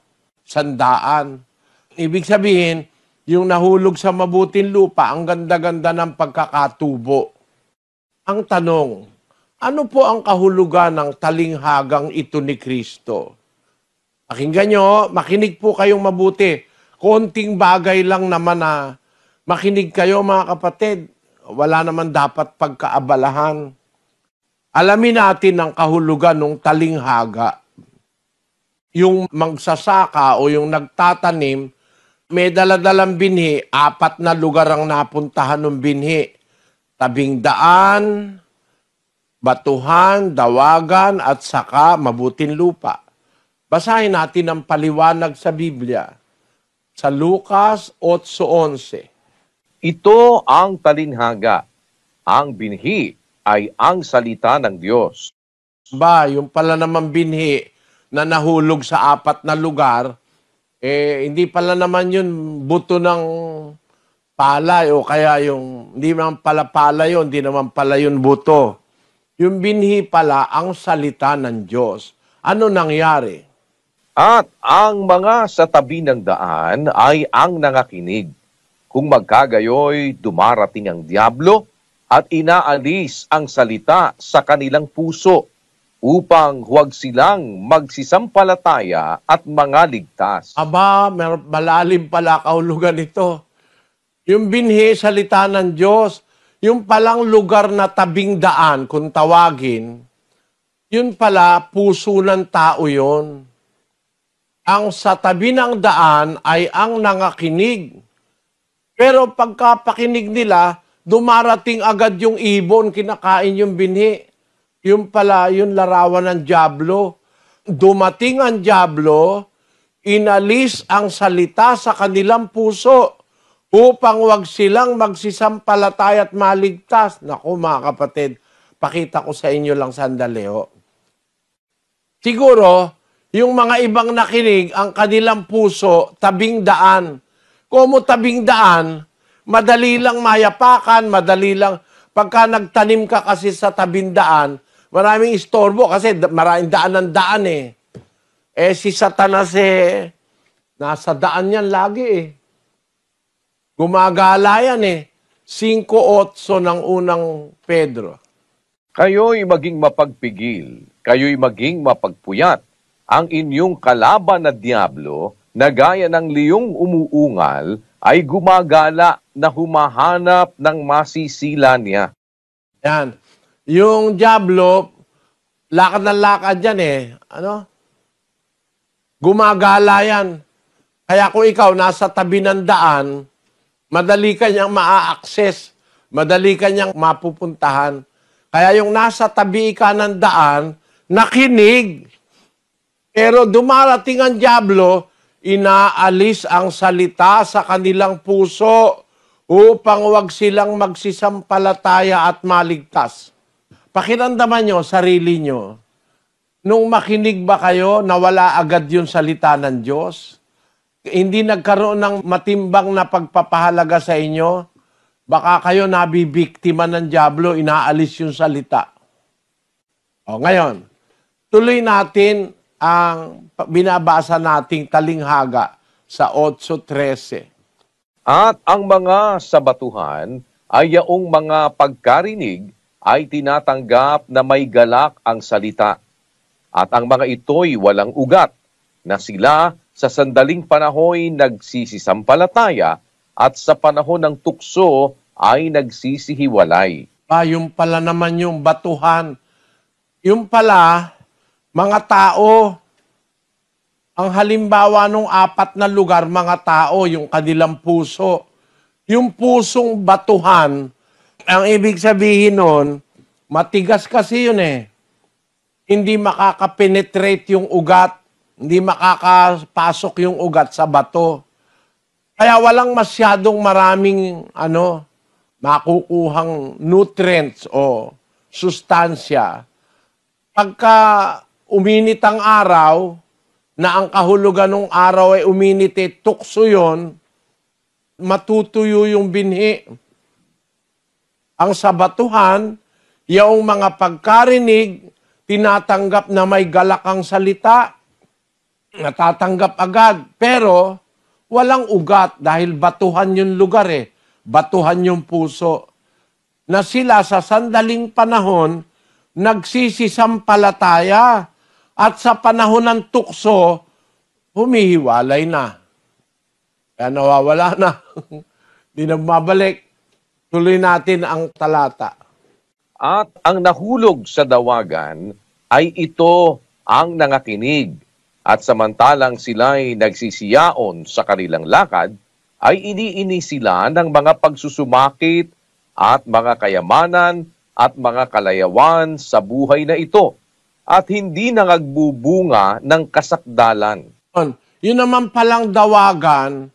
100. Ibig sabihin, yung nahulog sa mabuting lupa, ang ganda-ganda ng pagkakatubo. Ang tanong, ano po ang kahulugan ng talinghagang ito ni Kristo? Pakinggan nyo, makinig po kayong mabuti. Konting bagay lang naman na makinig kayo mga kapatid. Wala naman dapat pagkaabalahan. Alamin natin ang kahulugan ng talinghaga. Yung magsasaka o yung nagtatanim, may daladalang binhi, 4 na lugar ang napuntahan ng binhi. Tabing daan, batuhan, dawagan, at saka mabuting lupa. Basahin natin ang paliwanag sa Biblia. Sa Lucas 8:11. Ito ang talinhaga. Ang binhi ay ang salita ng Diyos. Yung pala naman binhi na nahulog sa 4 na lugar, hindi pala naman yun buto ng palay o kaya yung, hindi naman pala pala yun, hindi naman pala yun buto. Yung binhi pala ang salita ng Diyos. Ano nangyari? At ang mga sa tabi ng daan ay ang nangakinig. Kung magkagayoy, dumarating ang diablo at inaalis ang salita sa kanilang puso upang huwag silang magsisampalataya at mga ligtas. Aba, malalim pala kahulugan ito. Yung binhi, salita ng Diyos, yung palang lugar na tabing daan, kung tawagin, yun pala, puso ng tao yun. Ang sa tabi ng daan ay ang nangakinig. Pero pagkapakinig nila, dumarating agad yung ibon, kinakain yung binhi. Yung pala, yung larawan ng dyablo. Dumating ang dyablo, inalis ang salita sa kanilang puso upang wag silang magsisampalataya at maligtas. Naku mga kapatid, pakita ko sa inyo lang sandali ho. Siguro, yung mga ibang nakinig, ang kanilang puso, tabing daan. Kung tabing daan, madali lang mayapakan, madali lang. Pagka nagtanim ka kasi sa tabing daan, maraming istorbo kasi maraming daan ng daan eh. Eh si Satanas nasa daan yan lagi eh. Gumagala yan eh. 5:8 ng unang Pedro. Kayo'y maging mapagpigil, kayo'y maging mapagpuyat. Ang inyong kalaban na diablo, na gaya ng liyong umuungal, ay gumagala na humahanap ng masisila niya. Yan. Yung diablo, lakad na lakad yan eh. Ano? Gumagala yan. Kaya kung ikaw nasa tabi ng daan, madali kanyang maa-access, madali kanyang mapupuntahan. Kaya yung nasa tabi ka ng daan, nakinig. Pero dumarating ang diablo, inaalis ang salita sa kanilang puso upang wag silang magsisampalataya at maligtas. Pakiramdaman nyo, sarili nyo. Nung makinig ba kayo, nawala agad yung salita ng Diyos? Hindi nagkaroon ng matimbang na pagpapahalaga sa inyo? Baka kayo nabibiktima ng diablo, inaalis yung salita. O ngayon, tuloy natin ang binabasa nating talinghaga sa 8:13. At ang mga sabatuhan ay yaong mga pagkarinig ay tinatanggap na may galak ang salita. At ang mga ito'y walang ugat, na sila sa sandaling panahoy nagsisisampalataya at sa panahon ng tukso ay nagsisihiwalay. Yung pala naman yung batuhan. Yung pala, mga tao, ang halimbawa ng 4 na lugar, mga tao, yung kanilang puso. Yung pusong batuhan, ang ibig sabihin nun, matigas kasi yun eh. Hindi makakapenetrate yung ugat, hindi makakapasok yung ugat sa bato. Kaya walang masyadong maraming makukuhang nutrients o sustansya. Pagka uminit ang araw, na ang kahulugan ng araw ay uminit, tukso yun, matutuyo yung binhi. Ang sabatuhan, yung mga pagkarinig, tinatanggap na may galak ang salita, natatanggap agad, pero walang ugat dahil batuhan yung lugar eh. Batuhan yung puso. Na sila sa sandaling panahon, nagsisisampalataya at sa panahon ng tukso, humihiwalay na. Kaya nawawala na. Di na bumabalik. Tuloy natin ang talata. At ang nahulog sa dawagan ay ito ang nangakinig. At samantalang sila'y nagsisiyaon sa kanilang lakad, ay iniini sila ng mga pagsusumakit at mga kayamanan at mga kalayawan sa buhay na ito, at hindi nangagbubunga ng kasakdalan. Yun naman palang dawagan,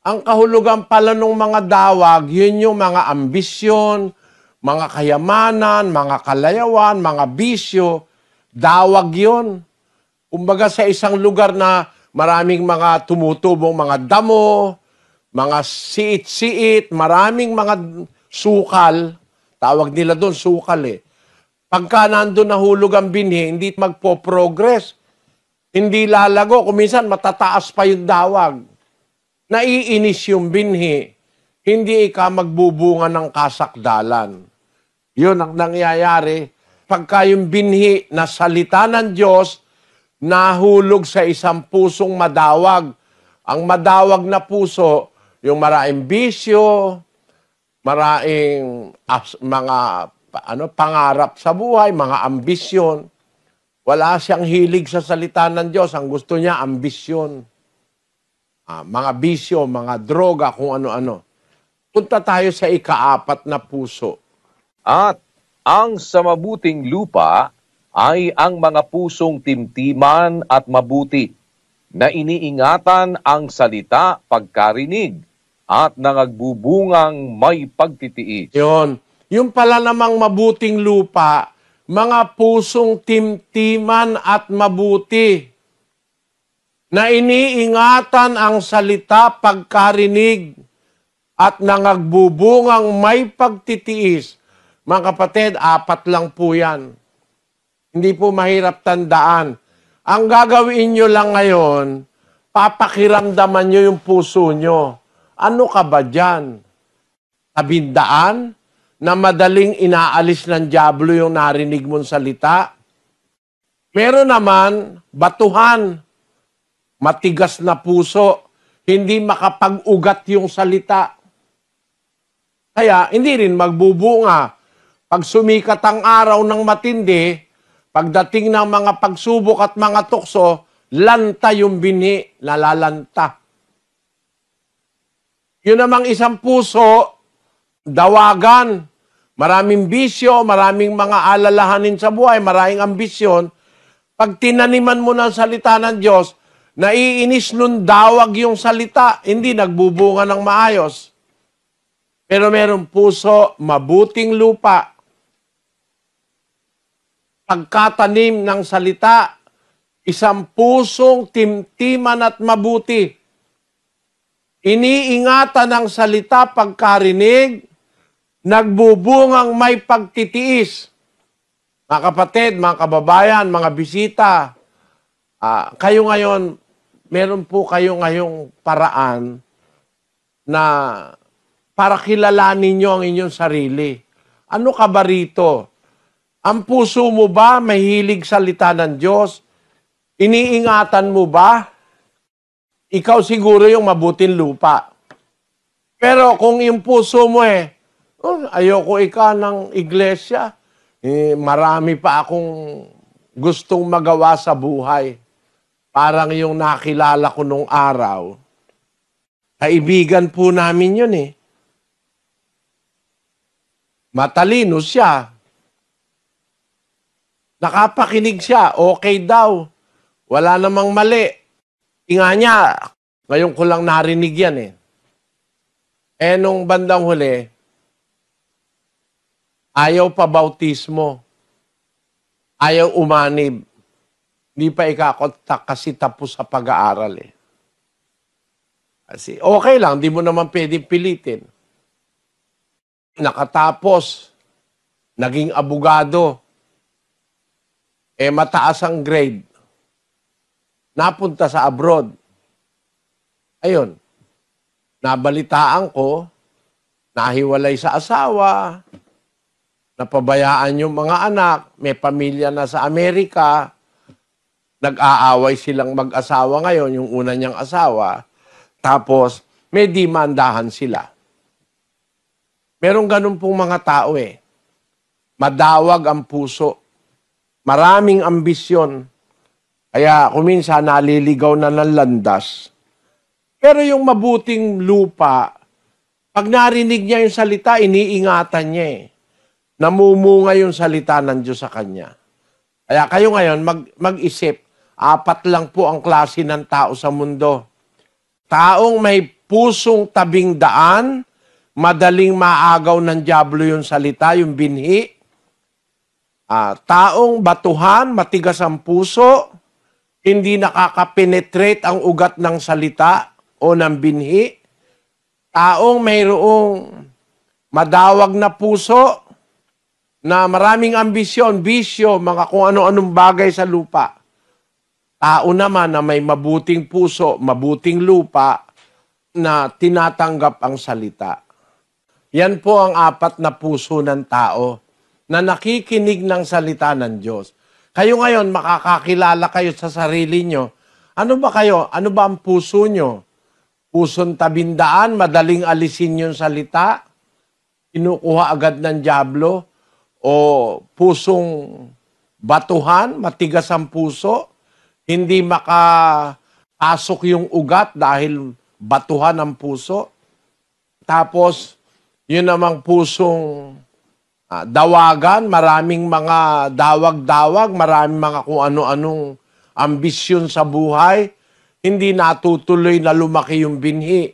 ang kahulugan pala ng mga dawag, yun yung mga ambisyon, mga kayamanan, mga kalayawan, mga bisyo, dawag yun. Kumbaga sa isang lugar na maraming mga tumutubong mga damo, mga siit-siit, maraming mga sukal, tawag nila doon sukal eh. Pagka nandun nahulog ang binhi, hindi magpo-progress. Hindi lalago. Kung minsan matataas pa yung dawag. Naiinis yung binhi. Hindi ka magbubunga ng kasakdalan. Yun ang nangyayari. Pagka yung binhi na salita ng Diyos, nahulog sa isang pusong madawag. Ang madawag na puso, yung maraming bisyo, maraming mga pangarap sa buhay, mga ambisyon. Wala siyang hilig sa salita ng Diyos. Ang gusto niya, ambisyon. Mga bisyo, mga droga, kung ano-ano. Punta tayo sa ika-4 na puso. At ang sa mabuting lupa ay ang mga pusong timtiman at mabuti, na iniingatan ang salita pagkarinig at nangagbubungang may pagtitiis. Yun. Yung pala namang mabuting lupa, mga pusong timtiman at mabuti, na iniingatan ang salita pagkarinig at nangagbubungang may pagtitiis. Mga kapatid, 4 lang po yan. Hindi po mahirap tandaan. Ang gagawin nyo lang ngayon, papakiramdaman nyo yung puso nyo. Ano ka ba dyan? Tabindaan na madaling inaalis ng dyablo yung narinig mong salita? Meron naman, batuhan, matigas na puso, hindi makapag-ugat yung salita. Kaya hindi rin magbubunga. Pag sumikat ang araw ng matindi, pagdating ng mga pagsubok at mga tukso, lanta yung binhi, nalalanta. Yun namang isang puso, dawagan, maraming bisyo, maraming mga alalahanin sa buhay, maraming ambisyon. Pag tinaniman mo ng salita ng Diyos, naiinis nun dawag yung salita, hindi nagbubunga ng maayos. Pero merong puso, mabuting lupa, pagkatanim ng salita, isang pusong timtiman at mabuti. Iniingatan ng salita pagkarinig, nagbubungang may pagtitiis. Mga kapatid, mga kababayan, mga bisita, kayo ngayon, meron po kayo ngayong paraan na para kilalanin nyo ang inyong sarili. Ano ka ba rito? Ang puso mo ba mahilig salita ng Diyos? Iniingatan mo ba? Ikaw siguro yung mabuting lupa. Pero kung yung puso mo ayoko ng iglesia, marami pa akong gustong magawa sa buhay. Parang yung nakilala ko nung araw. Kaibigan po namin yun Matalino siya. Nakapakinig siya, okay daw. Wala namang mali. Nga niya, ngayon ko lang narinig yan nung bandang huli, ayaw pa bautismo. Ayaw umanib. Hindi pa ikakontak kasi tapos sa pag-aaral Kasi okay lang, di mo naman pwedeng pilitin. Nakatapos, naging abogado, mataas ang grade, napunta sa abroad. Ayun, nabalitaan ko, nahiwalay sa asawa, napabayaan yung mga anak, may pamilya na sa Amerika, nag-aaway silang mag-asawa ngayon, yung una niyang asawa, tapos may demandahan sila. Merong ganun pong mga tao Madawag ang puso. Maraming ambisyon. Kaya kuminsan naliligaw na ng landas. Pero yung mabuting lupa, pag narinig niya yung salita, iniingatan niya Namumunga yung salita ng Diyos sa kanya. Kaya kayo ngayon, mag-isip, 4 lang po ang klase ng tao sa mundo. Taong may pusong tabing daan, madaling maagaw ng dyablo yung salita, yung binhi. Taong batuhan, matigas ang puso, hindi nakakapenetrate ang ugat ng salita o ng binhi. Taong mayroong madawag na puso, na maraming ambisyon, bisyo, mga kung ano-anong bagay sa lupa. Tao naman na may mabuting puso, mabuting lupa, na tinatanggap ang salita. Yan po ang 4 na puso ng tao na nakikinig ng salita ng Diyos. Kayo ngayon, makakakilala kayo sa sarili nyo. Ano ba kayo? Ano ba ang puso nyo? Pusong tabindaan, madaling alisin yung salita? Kinukuha agad ng dyablo? O pusong batuhan, matigas ang puso? Hindi makapasok yung ugat dahil batuhan ang puso? Tapos, Yun namang pusong dawagan, maraming mga dawag-dawag, maraming mga kung ano-anong ambisyon sa buhay, hindi natutuloy na lumaki yung binhi.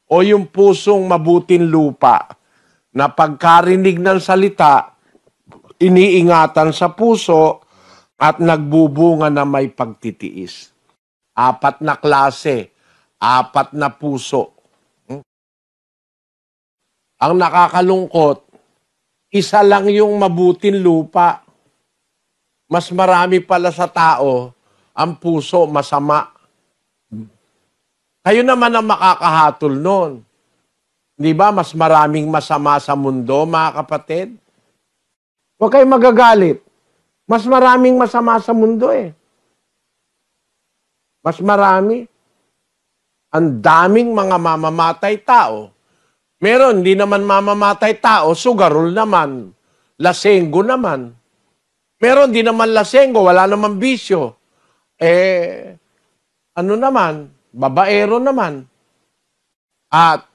O yung pusong mabuting lupa, na pagkarinig ng salita, iniingatan sa puso at nagbubunga na may pagtitiis. 4 na klase, 4 na puso. Ang nakakalungkot, isa lang yung mabuting lupa. Mas marami pala sa tao, ang puso masama. Kayo naman ang makakahatol nun. Di ba, mas maraming masama sa mundo, mga kapatid? Huwag kayong magagalit. Mas maraming masama sa mundo eh. Mas marami. Ang daming mga mamamatay tao. Meron, hindi naman mamamatay tao, sugarol naman. Lasenggo naman. Meron, di naman lasenggo, wala naman bisyo. Ano naman, babaero naman. At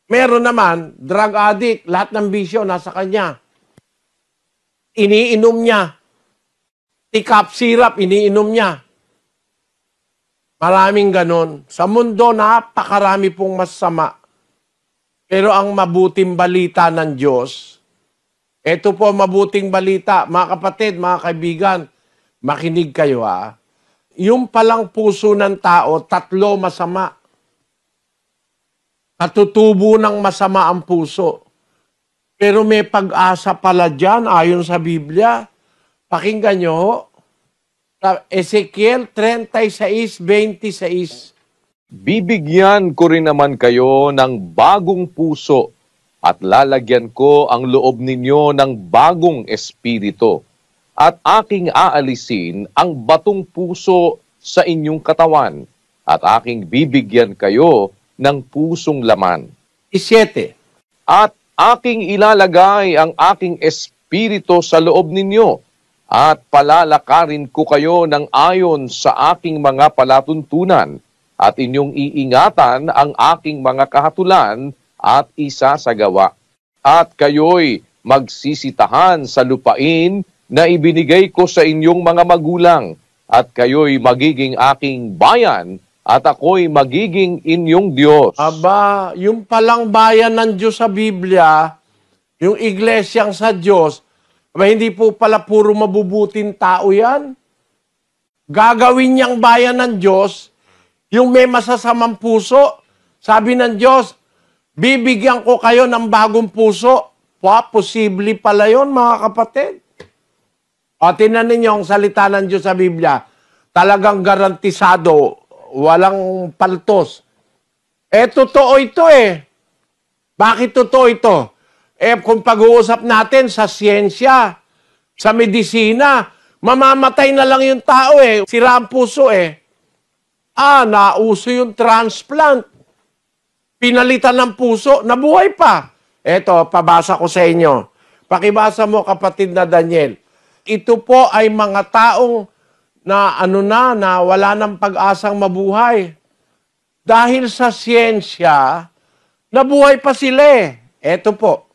meron naman, drug addict, lahat ng bisyo nasa kanya. Iniinom niya. Tikap syrup, iniinom niya. Maraming ganon. Sa mundo, napakarami pong masama. Pero ang mabuting balita ng Diyos, ito po mabuting balita, mga kapatid, mga kaibigan, makinig kayo ha. Yung palang puso ng tao, 3 masama. Katutubo ng masama ang puso. Pero may pag-asa pala dyan, ayon sa Biblia. Pakinggan nyo, Ezekiel 36:26. Bibigyan ko rin naman kayo ng bagong puso at lalagyan ko ang loob ninyo ng bagong espiritu at aking aalisin ang batong puso sa inyong katawan at aking bibigyan kayo ng pusong laman. 7. At aking ilalagay ang aking espiritu sa loob ninyo at palalakarin ko kayo ng ayon sa aking mga palatuntunan at inyong iingatan ang aking mga kahatulan at isasagawa. At kayo'y magsisitahan sa lupain na ibinigay ko sa inyong mga magulang, at kayo'y magiging aking bayan, at ako'y magiging inyong Diyos. Aba, yung palang bayan ng Diyos sa Biblia, yung iglesyang sa Diyos, aba, hindi po pala puro mabubuting tao yan. Gagawin niyang bayan ng Diyos, yung may masasamang puso. Sabi ng Diyos, bibigyan ko kayo ng bagong puso. Posible pala yun, mga kapatid. O, tinan ninyo ang salita ng Diyos sa Biblia. Talagang garantisado, walang paltos. Totoo ito eh. Bakit totoo ito? Kung pag-uusap natin sa siyensya, sa medisina, mamamatay na lang yung tao eh. Sira ang puso eh. Nauso yung transplant. Pinalitan ng puso, nabuhay pa. Eto, pabasa ko sa inyo. Pakibasa mo, kapatid na Daniel. Ito po ay mga taong na wala ng pag-asang mabuhay. Dahil sa siyensya, nabuhay pa sila eh. Eto po.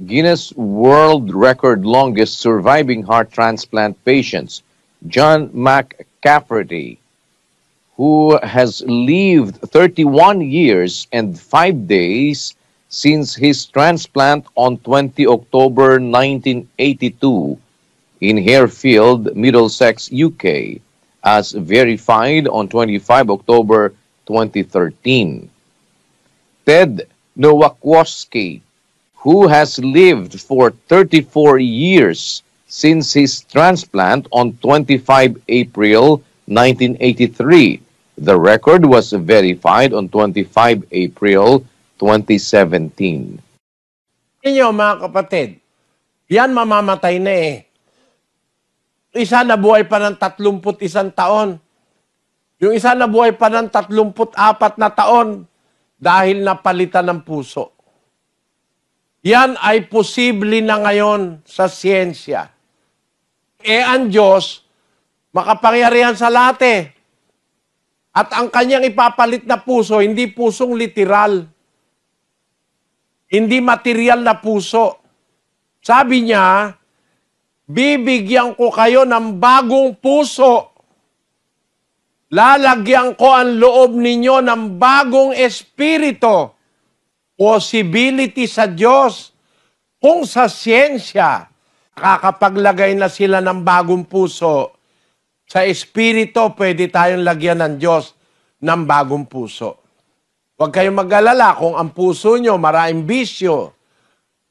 Guinness World Record longest surviving heart transplant patients, John McCafferty, who has lived 31 years and 5 days since his transplant on 20 October 1982 in Harefield, Middlesex, UK, as verified on 25 October 2013. Ted Nowakowski, who has lived for 34 years since his transplant on 25 April 1983. The record was verified on 25 April 2017. Inyo, mga kapatid, yan mamamatay na eh. Isa nabuhay pa ng 31 taon. Yung isa nabuhay pa ng 34 na taon dahil napalitan ng puso. Yan ay posible na ngayon sa siyensya. Ang Diyos, makapangyarihan sa lahat eh. At ang kanyang ipapalit na puso, hindi pusong literal. Hindi material na puso. Sabi niya, bibigyan ko kayo ng bagong puso. Lalagyan ko ang loob ninyo ng bagong espiritu. Possibility sa Diyos. Kung sa siyensya, kakapaglagay na sila ng bagong puso, sa espiritu, pwede tayong lagyan ng Diyos ng bagong puso. Huwag kayong mag-alala kung ang puso nyo maraming bisyo,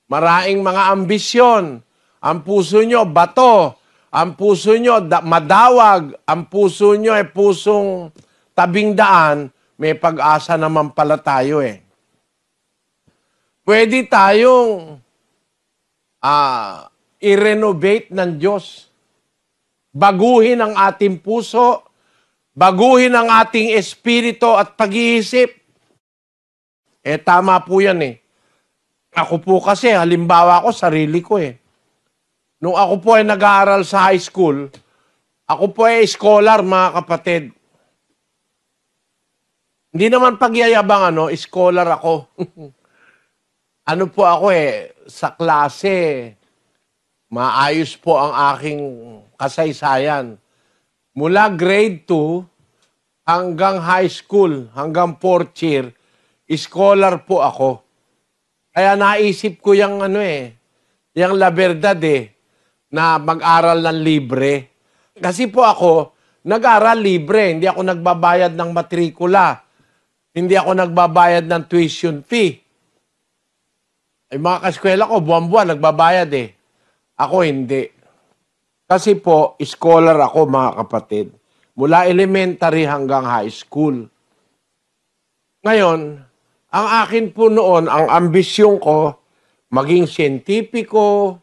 maraming mga ambisyon, ang puso nyo bato, ang puso nyo madawag, ang puso nyo ay pusong tabing daan, may pag-asa naman pala tayo eh. Pwede tayong i-renovate ng Diyos. Baguhin ang ating puso, baguhin ang ating espiritu at pag-iisip. Tama po yan eh. Ako po kasi, halimbawa ko, sarili ko eh. Nung ako po ay nag-aaral sa high school, ako po ay scholar, mga kapatid. Hindi naman pagyayabang scholar ako. Ano po ako sa klase, maayos po ang aking kasaysayan. Mula grade 2 hanggang high school, hanggang 4th year, scholar po ako. Kaya naisip ko yung yung la verdad na mag-aral ng libre. Kasi po ako, nag-aral libre. Hindi ako nagbabayad ng matrikula. Hindi ako nagbabayad ng tuition fee. Ay mga kaskwela ko, buwan-buwan, nagbabayad Ako hindi. Kasi po, scholar ako mga kapatid. Mula elementary hanggang high school. Ngayon, ang akin po noon, ang ambisyon ko, maging siyentipiko,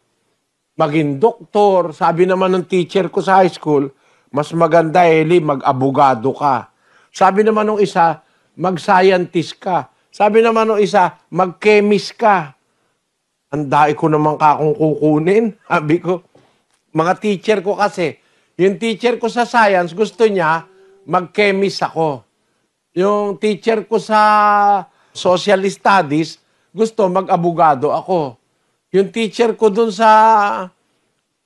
maging doktor. Sabi naman ng teacher ko sa high school, mas maganda Eli, mag-abogado ka. Sabi naman ng isa, mag-scientist ka. Sabi naman ng isa, mag-chemist ka. Andai ko naman kakong kukunin. Sabi ko, mga teacher ko kasi, yung teacher ko sa science, gusto niya, mag-chemist ako. Yung teacher ko sa social studies, gusto mag-abogado ako. Yung teacher ko dun sa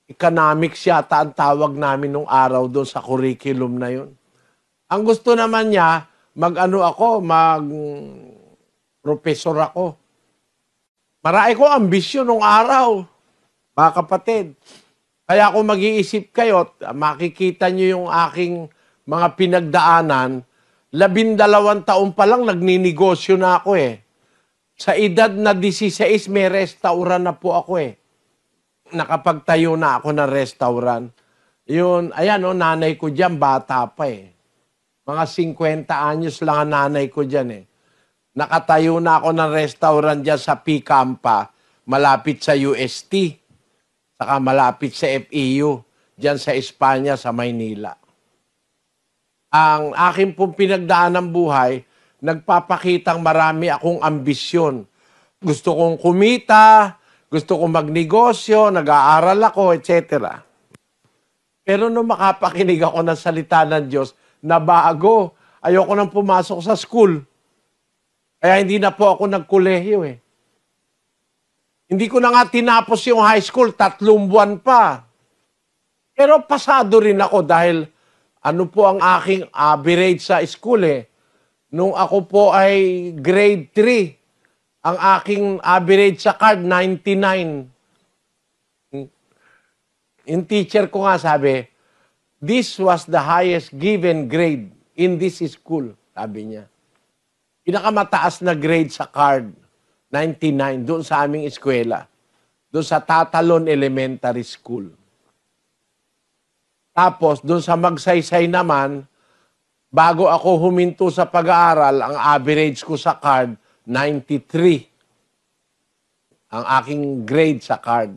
economics yata ang tawag namin nung araw dun sa curriculum na yun. Ang gusto naman niya, mag-professor ako. Marami ko ambisyon nung araw, mga kapatid. Kaya kung mag-iisip kayo, makikita nyo yung aking mga pinagdaanan, 12 taon pa lang nagninegosyo na ako Sa edad na 16, may restaurant na po ako Nakapagtayo na ako ng restaurant. Yun, ayan nanay ko dyan, bata pa Mga 50 anyos lang ang nanay ko dyan Nakatayo na ako ng restaurant dyan sa Picampa, malapit sa UST, saka malapit sa FEU, dyan sa Espanya, sa Maynila. Ang aking pong pinagdaan ng buhay, nagpapakitang marami akong ambisyon. Gusto kong kumita, gusto kong magnegosyo, nag-aaral ako, etc. Pero nung makapakinig ako ng salita ng Diyos, nabago. Ayoko nang pumasok sa school. Kaya hindi na po ako nagkolehiyo Hindi ko na nga tinapos yung high school, 3 buwan pa. Pero pasado rin ako dahil ano po ang aking average sa school Nung ako po ay grade 3, ang aking average sa card, 99. Yung teacher ko nga sabi, this was the highest given grade in this school, sabi niya. Pinakamataas na grade sa card, 99, doon sa aming eskwela. Doon sa Tatalon Elementary School. Tapos, doon sa Magsaysay naman, bago ako huminto sa pag-aaral, ang average ko sa card, 93. Ang aking grade sa card.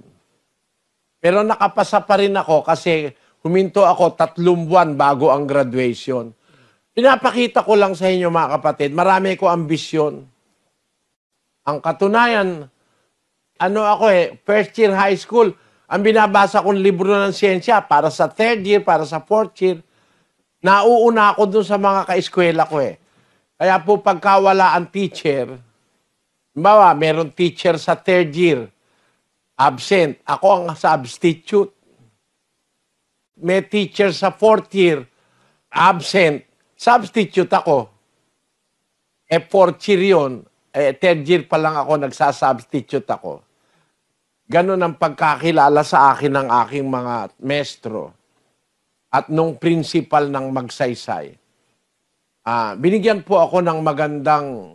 Pero nakapasa pa rin ako kasi huminto ako 3 buwan bago ang graduation. Pinapakita ko lang sa inyo mga kapatid, marami ko ambisyon. Ang katunayan, first year high school, ang binabasa kong libro ng siyensya para sa 3rd year, para sa 4th year, nauuna ako dun sa mga kaeskwela ko Kaya po pagkawala ang teacher, Halimbawa, meron teacher sa third year, absent. Ako ang substitute. May teacher sa fourth year, absent. Substitute ako. Fourth year yun. Third year pa lang ako, nagsasubstitute ako. Ganon ang pagkakilala sa akin ng aking mga maestro at nung principal ng Magsaysay. Binigyan po ako ng magandang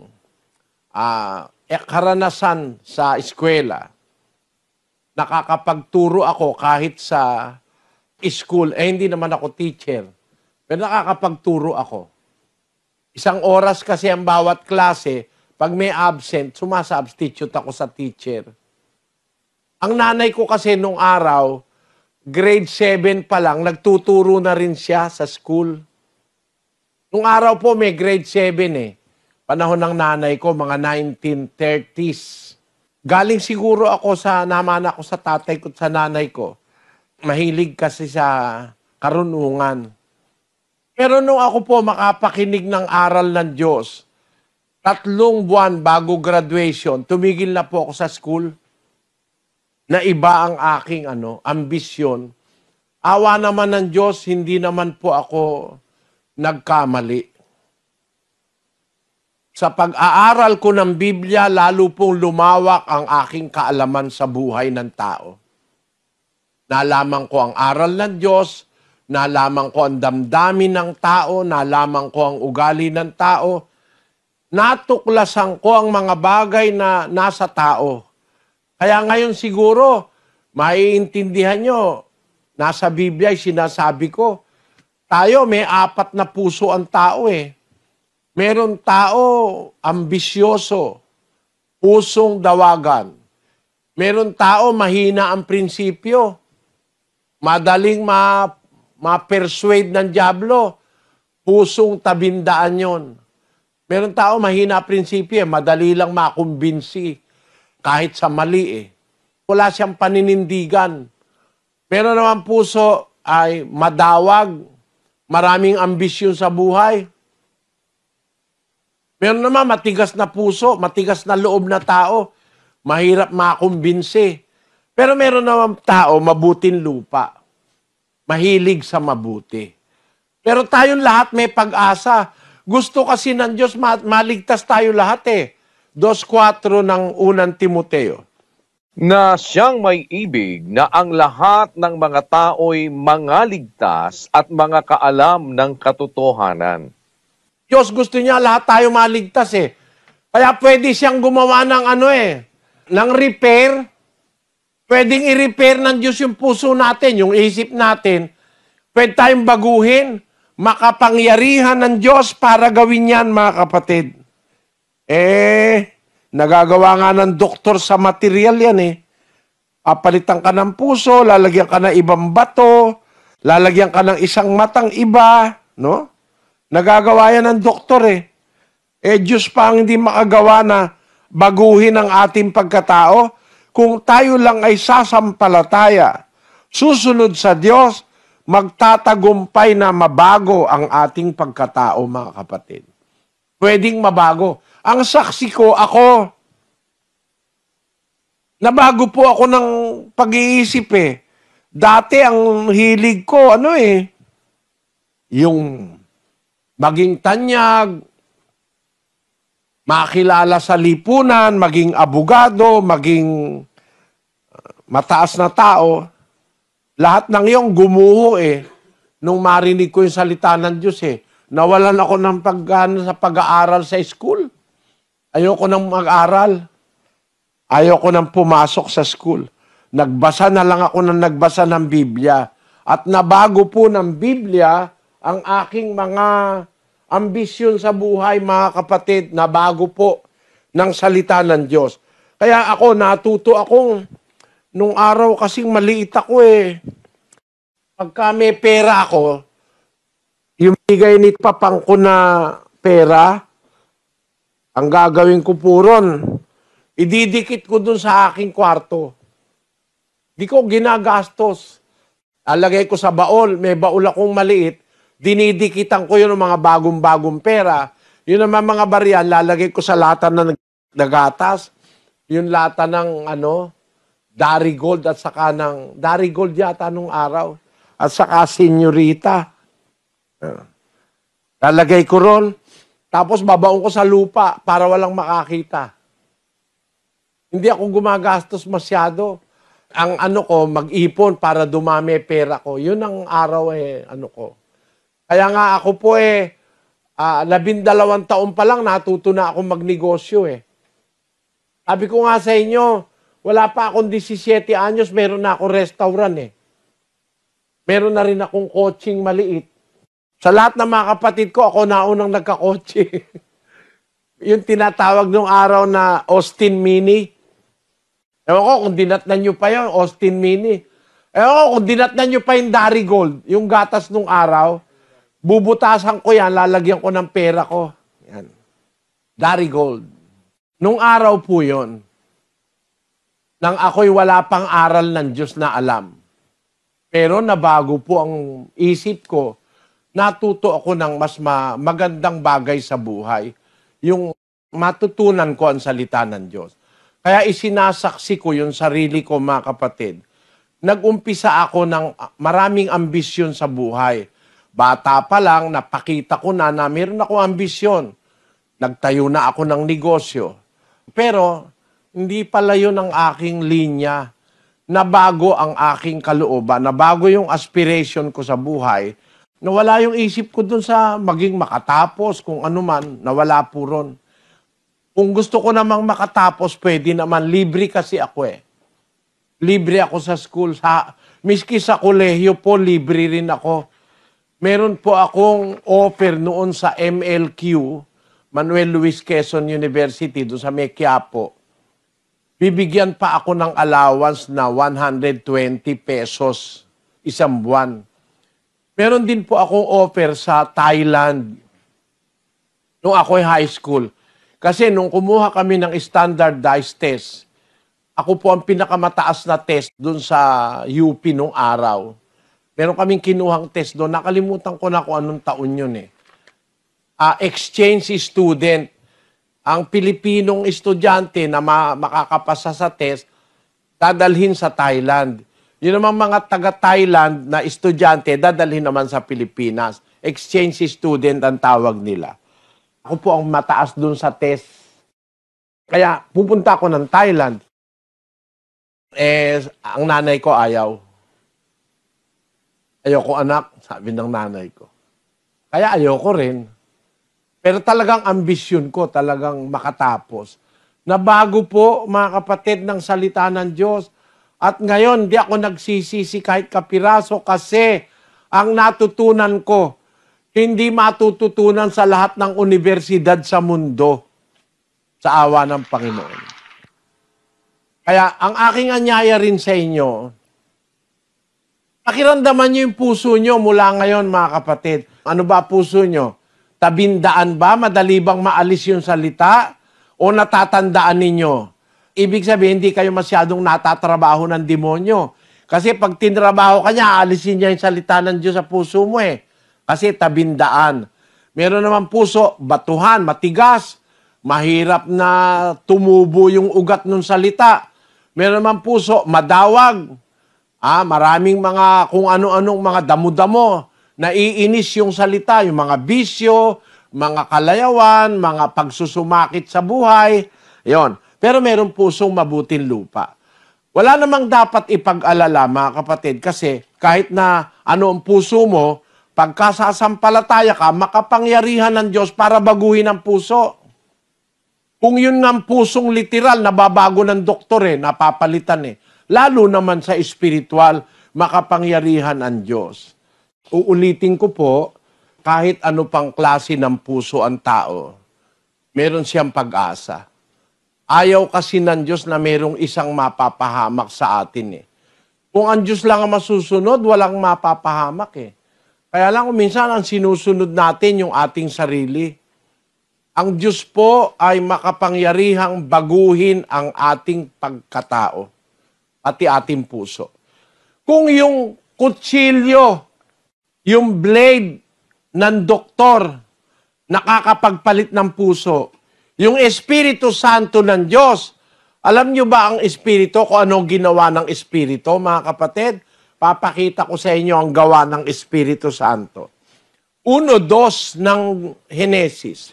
karanasan sa eskwela. Nakakapagturo ako kahit sa school. Hindi naman ako teacher. Pero nakakapagturo ako. Isang oras kasi ang bawat klase. Pag may absent, sumasubstitute ako sa teacher. Ang nanay ko kasi nung araw, grade 7 pa lang, nagtuturo na rin siya sa school. Nung araw po may grade 7 eh. Panahon ng nanay ko, mga 1930s. Galing siguro ako naman ako sa tatay ko at sa nanay ko. Mahilig kasi sa karunungan. Pero nung ako po makapakinig ng aral ng Diyos, 3 buwan bago graduation, tumigil na po ako sa school. Na iba ang aking ambisyon. Awa naman ng Diyos, hindi naman po ako nagkamali. Sa pag-aaral ko ng Biblia, lalo pong lumawak ang aking kaalaman sa buhay ng tao. Nalaman ko ang aral ng Diyos, nalaman ko ang damdamin ng tao, nalaman ko ang ugali ng tao, natuklasan ko ang mga bagay na nasa tao. Kaya ngayon siguro, maiintindihan nyo, nasa Biblia ay sinasabi ko, tayo may 4 na puso ang tao eh. Meron tao ambisyoso, pusong dawagan. Meron tao mahina ang prinsipyo, madaling ma-persuade ng dyablo, pusong tabindaan yon. Meron tao mahina ang prinsipyo, madali lang makumbinsi. Kahit sa mali eh. Wala siyang paninindigan. Meron naman puso ay madawag, maraming ambisyon sa buhay. Meron naman matigas na puso, matigas na loob na tao, mahirap makumbinsi. Pero meron naman tao, mabuting lupa, mahilig sa mabuti. Pero tayong lahat may pag-asa. Gusto kasi ng Diyos maligtas tayo lahat eh. 2:4 ng unang Timoteo. Na siyang may ibig na ang lahat ng mga tao'y mangaligtas at mga kaalam ng katotohanan. Diyos gusto niya lahat tayo maligtas eh. Kaya pwede siyang gumawa ng ng repair. Pwedeng i-repair ng Diyos yung puso natin, yung isip natin. Pwede tayong baguhin. Makapangyarihan ng Diyos para gawin yan, mga kapatid. Nagagawa nga ng doktor sa material yan eh. Papalitan ka ng puso, lalagyan ka ng ibang bato, lalagyan ka ng isang matang iba, no? Nagagawa yan ng doktor eh. Diyos pa ang hindi makagawa na baguhin ang ating pagkatao. Kung tayo lang ay sasampalataya, susunod sa Diyos, magtatagumpay na mabago ang ating pagkatao, mga kapatid. Pwedeng mabago. Ang saksi ko, ako, nabago po ako ng pag-iisip eh. Dati ang hilig ko, yung maging tanyag, makilala sa lipunan, maging abogado, maging mataas na tao. Lahat ng iyong gumuho eh. Nung marinig ko yung salita ng Diyos eh. Nawalan ako ng paggana sa pag-aaral sa school. Ayoko nang mag-aral. Ayoko nang pumasok sa school. Nagbasa na lang ako nagbasa ng Biblia. At nabago po ng Biblia ang aking mga ambisyon sa buhay, mga kapatid. Nabago po ng salita ng Diyos. Kaya ako, natuto akong, nung araw kasing maliit ako eh. Pagka may pera ako, yung bigay ni papang ko na pera, ang gagawin ko po ron, ididikit ko dun sa aking kwarto. Di ko ginagastos. Alagay ko sa baol, may baol akong maliit, dinidikitan ko yun ng mga bagong-bagong pera. Yun naman mga baryan, lalagay ko sa lata na na gatas, yung lata ng Darigold at saka ng Darigold yata nung araw at saka Senyorita. Lalagay ko ron, tapos babaon ko sa lupa para walang makakita. Hindi ako gumagastos masyado. Ang ko, mag-ipon para dumami pera ko. Yun ang araw ko. Kaya nga ako po 12 taon pa lang natuto na akong magnegosyo Sabi ko nga sa inyo, wala pa akong 17 anyos, meron na akong restaurant Meron na rin akong coaching maliit. Sa lahat ng mga kapatid ko, ako naunang nagka-coaching. Yung tinatawag nung araw na Austin Mini. Ewan ko kung dinatnan nyo pa yun, Austin Mini. Ewan ko kung dinatnan nyo pa yung Darigold, yung gatas nung araw, bubutasan ko yan, lalagyan ko ng pera ko. Yan. Darigold. Nung araw po yun, nang ako'y wala pang aral ng Diyos na alam. Pero nabago po ang isip ko, natuto ako ng mas magandang bagay sa buhay. Yung matutunan ko ang salita ng Diyos. Kaya isinasaksi ko yung sarili ko, mga kapatid. Nag-umpisa ako ng maraming ambisyon sa buhay. Bata pa lang, napakita ko na meron akong ambisyon. Nagtayo na ako ng negosyo. Pero, hindi pala yun ang aking linya. Nabago ang aking kalooban. Nabago yung aspiration ko sa buhay. Nawala yung isip ko dun sa maging makatapos, kung ano man, nawala po ron. Kung gusto ko namang makatapos, pwede naman. Libre kasi ako Libre ako sa school. Miski sa kolehiyo po, libre rin ako. Meron po akong offer noon sa MLQ, Manuel Luis Quezon University, doon sa Quiapo. Bibigyan pa ako ng allowance na 120 pesos isang buwan. Meron din po akong offer sa Thailand nung ako'y high school. Kasi nung kumuha kami ng standardized test, ako po ang pinakamataas na test dun sa UP nung araw. Meron kaming kinuhang test doon. Nakalimutan ko na kung anong taon yun exchange student. Ang Pilipinong estudyante na makakapasa sa test, dadalhin sa Thailand. Yun naman mga taga-Thailand na estudyante, dadalhin naman sa Pilipinas. Exchange student ang tawag nila. Ako po ang mataas dun sa test. Kaya pupunta ako ng Thailand. Ang nanay ko ayaw. Ayoko anak, sabi ng nanay ko. Kaya ayoko rin. Pero talagang ambisyon ko, talagang makatapos. Nabago po, mga kapatid, ng salita ng Diyos. At ngayon, di ako nagsisisi kahit kapiraso kasi ang natutunan ko, hindi matututunan sa lahat ng universidad sa mundo sa awa ng Panginoon. Kaya ang aking anyaya rin sa inyo, pakiramdaman nyo yung puso nyo mula ngayon, mga kapatid. Ano ba puso nyo? Tabindaan ba? Madali bang maalis yung salita? O natatandaan ninyo? Ibig sabihin, hindi kayo masyadong natatrabaho ng demonyo. Kasi pag tinrabaho ka niya, aalisin niya yung salita ng Diyos sa puso mo Kasi tabindaan. Meron naman puso, batuhan, matigas. Mahirap na tumubo yung ugat ng salita. Meron naman puso, madawag. Maraming mga kung ano-anong mga damo-damo. Naiinis yung salita, yung mga bisyo, mga kalayawan, mga pagsusumakit sa buhay. Yon. Pero meron pusong mabuting lupa. Wala namang dapat ipag-alala, mga kapatid, kasi kahit na ano ang puso mo, pagka sasampalataya ka, makapangyarihan ng Diyos para baguhin ang puso. Kung yun ng pusong literal, nababago ng doktor napapalitan Lalo naman sa espiritual, makapangyarihan ang Diyos. Uulitin ko po, kahit ano pang klase ng puso ang tao, meron siyang pag-asa. Ayaw kasi ng Diyos na merong isang mapapahamak sa atin Kung ang Diyos lang ang masusunod, walang mapapahamak Kaya lang minsan ang sinusunod natin yung ating sarili. Ang Diyos po ay makapangyarihang baguhin ang ating pagkatao, pati ating puso. Kung yung kutsilyo, yung blade ng doktor, nakakapagpalit ng puso, Yung Espiritu Santo ng Diyos. Alam nyo ba ang Espiritu, kung anong ginawa ng Espiritu, mga kapatid? Papakita ko sa inyo ang gawa ng Espiritu Santo. 1:2 ng Henesis.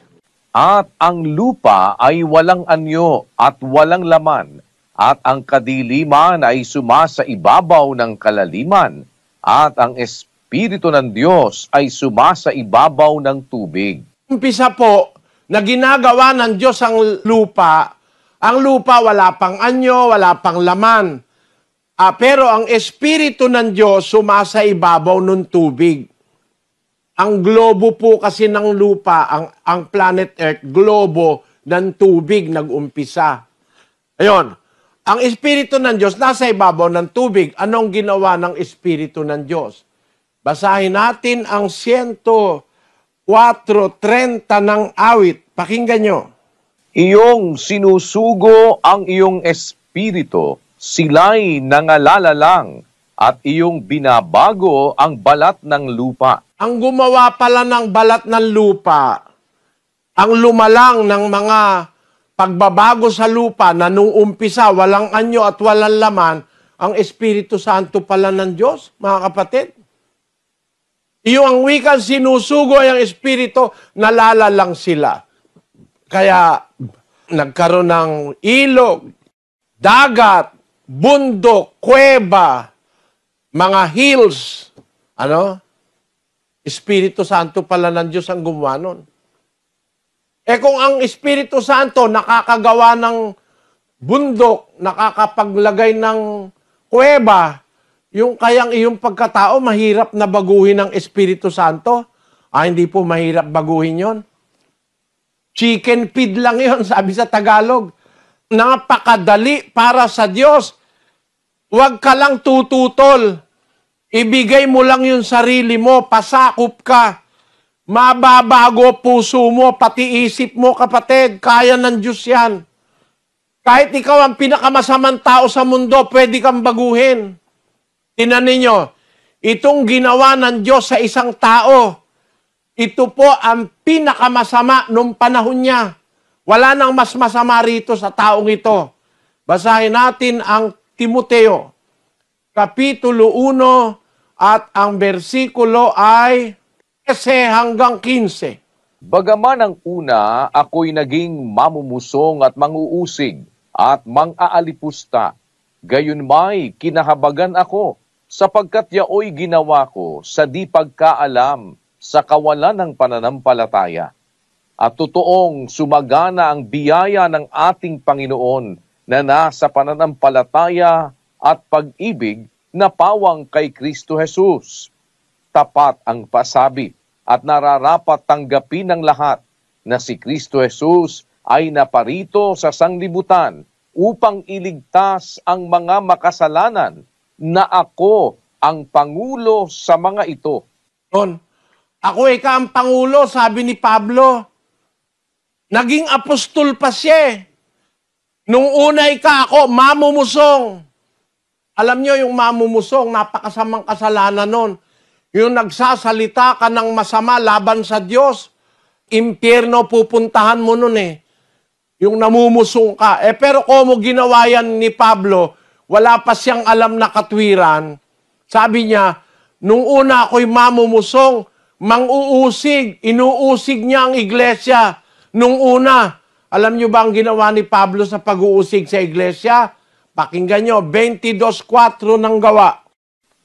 At ang lupa ay walang anyo at walang laman, at ang kadiliman ay sumasa ibabaw ng kalaliman, at ang Espiritu ng Diyos ay sumasa ibabaw ng tubig. Umpisa po, na ginagawa ng Diyos ang lupa wala pang anyo, wala pang laman. Pero ang Espiritu ng Diyos sumasa ibabaw ng tubig. Ang globo po kasi ng lupa, ang planet Earth, globo ng tubig nag-umpisa. Ayun, ang Espiritu ng Diyos nasa ibabaw ng tubig. Anong ginawa ng Espiritu ng Diyos? Basahin natin ang 104:30 ng awit. Pakinggan nyo. Iyong sinusugo ang iyong espiritu, sila'y nangalala lang, at iyong binabago ang balat ng lupa. Ang gumawa pala ng balat ng lupa, ang lumalang ng mga pagbabago sa lupa na nung umpisa walang anyo at walang laman, ang Espiritu Santo pala ng Diyos, mga kapatid. Yung ang wikang sinusugo ay ang Espiritu, nalalalang sila. Kaya nagkaroon ng ilog, dagat, bundok, kuweba, mga hills, Espiritu Santo pala ng Diyos ang gumawa nun. Kung ang Espiritu Santo nakakagawa ng bundok, nakakapaglagay ng kuweba, yung iyong pagkatao, mahirap na baguhin ng Espiritu Santo. Hindi po mahirap baguhin yon. Chicken feed lang yon, sabi sa Tagalog. Napakadali para sa Diyos. Huwag ka lang tututol. Ibigay mo lang yung sarili mo, pasakop ka. Mababago puso mo, pati isip mo, kapatid. Kaya ng Diyos yan. Kahit ikaw ang pinakamasamang tao sa mundo, pwede kang baguhin. Tingnan ninyo, itong ginawa ng Diyos sa isang tao, ito po ang pinakamasama nung panahon niya. Wala nang mas masama rito sa taong ito. Basahin natin ang Timoteo, Kapitulo 1, at ang versikulo ay 13 hanggang 15. Bagaman ang una, ako'y naging mamumusong at manguusig at mang-aalipusta. Gayon may kinahabagan ako, sapagkat yaoy ginawa ko sa di pagkaalam sa kawalan ng pananampalataya. At totoong sumagana ang biyaya ng ating Panginoon na nasa pananampalataya at pag-ibig na pawang kay Kristo Jesus. Tapat ang pasabi at nararapat tanggapin ng lahat na si Kristo Jesus ay naparito sa sanglibutan upang iligtas ang mga makasalanan, na ako ang pangulo sa mga ito. Ako ika ang pangulo, sabi ni Pablo. Naging apostol pa siya. Nung una ako, mamumusong. Alam nyo yung mamumusong, napakasamang kasalanan nun. Yung nagsasalita ka ng masama laban sa Diyos, impyerno pupuntahan mo nun Yung namumusong ka. Pero kung ginawa yan ni Pablo, wala pa siyang alam na katwiran. Sabi niya, nung una ako'y mamumusong, mang-uusig, inuusig niya ang iglesia. Nung una, alam niyo ba ang ginawa ni Pablo sa pag-uusig sa iglesia? Pakinggan niyo, 22:4 ng Gawa.